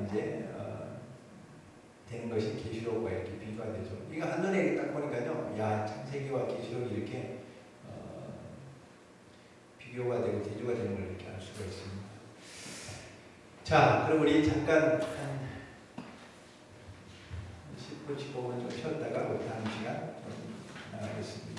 이제 되는 것이 계시록과 이렇게 비교가 되죠. 이거 한눈에 딱 보니까요, 야 창세기와 계시록이 이렇게 비교가 되고 대조가 되는 걸 이렇게 알 수가 있습니다. 자, 그럼 우리 잠깐 한 10분, 15분 좀 쉬었다가 우리 다음 시간 좀 나가겠습니다.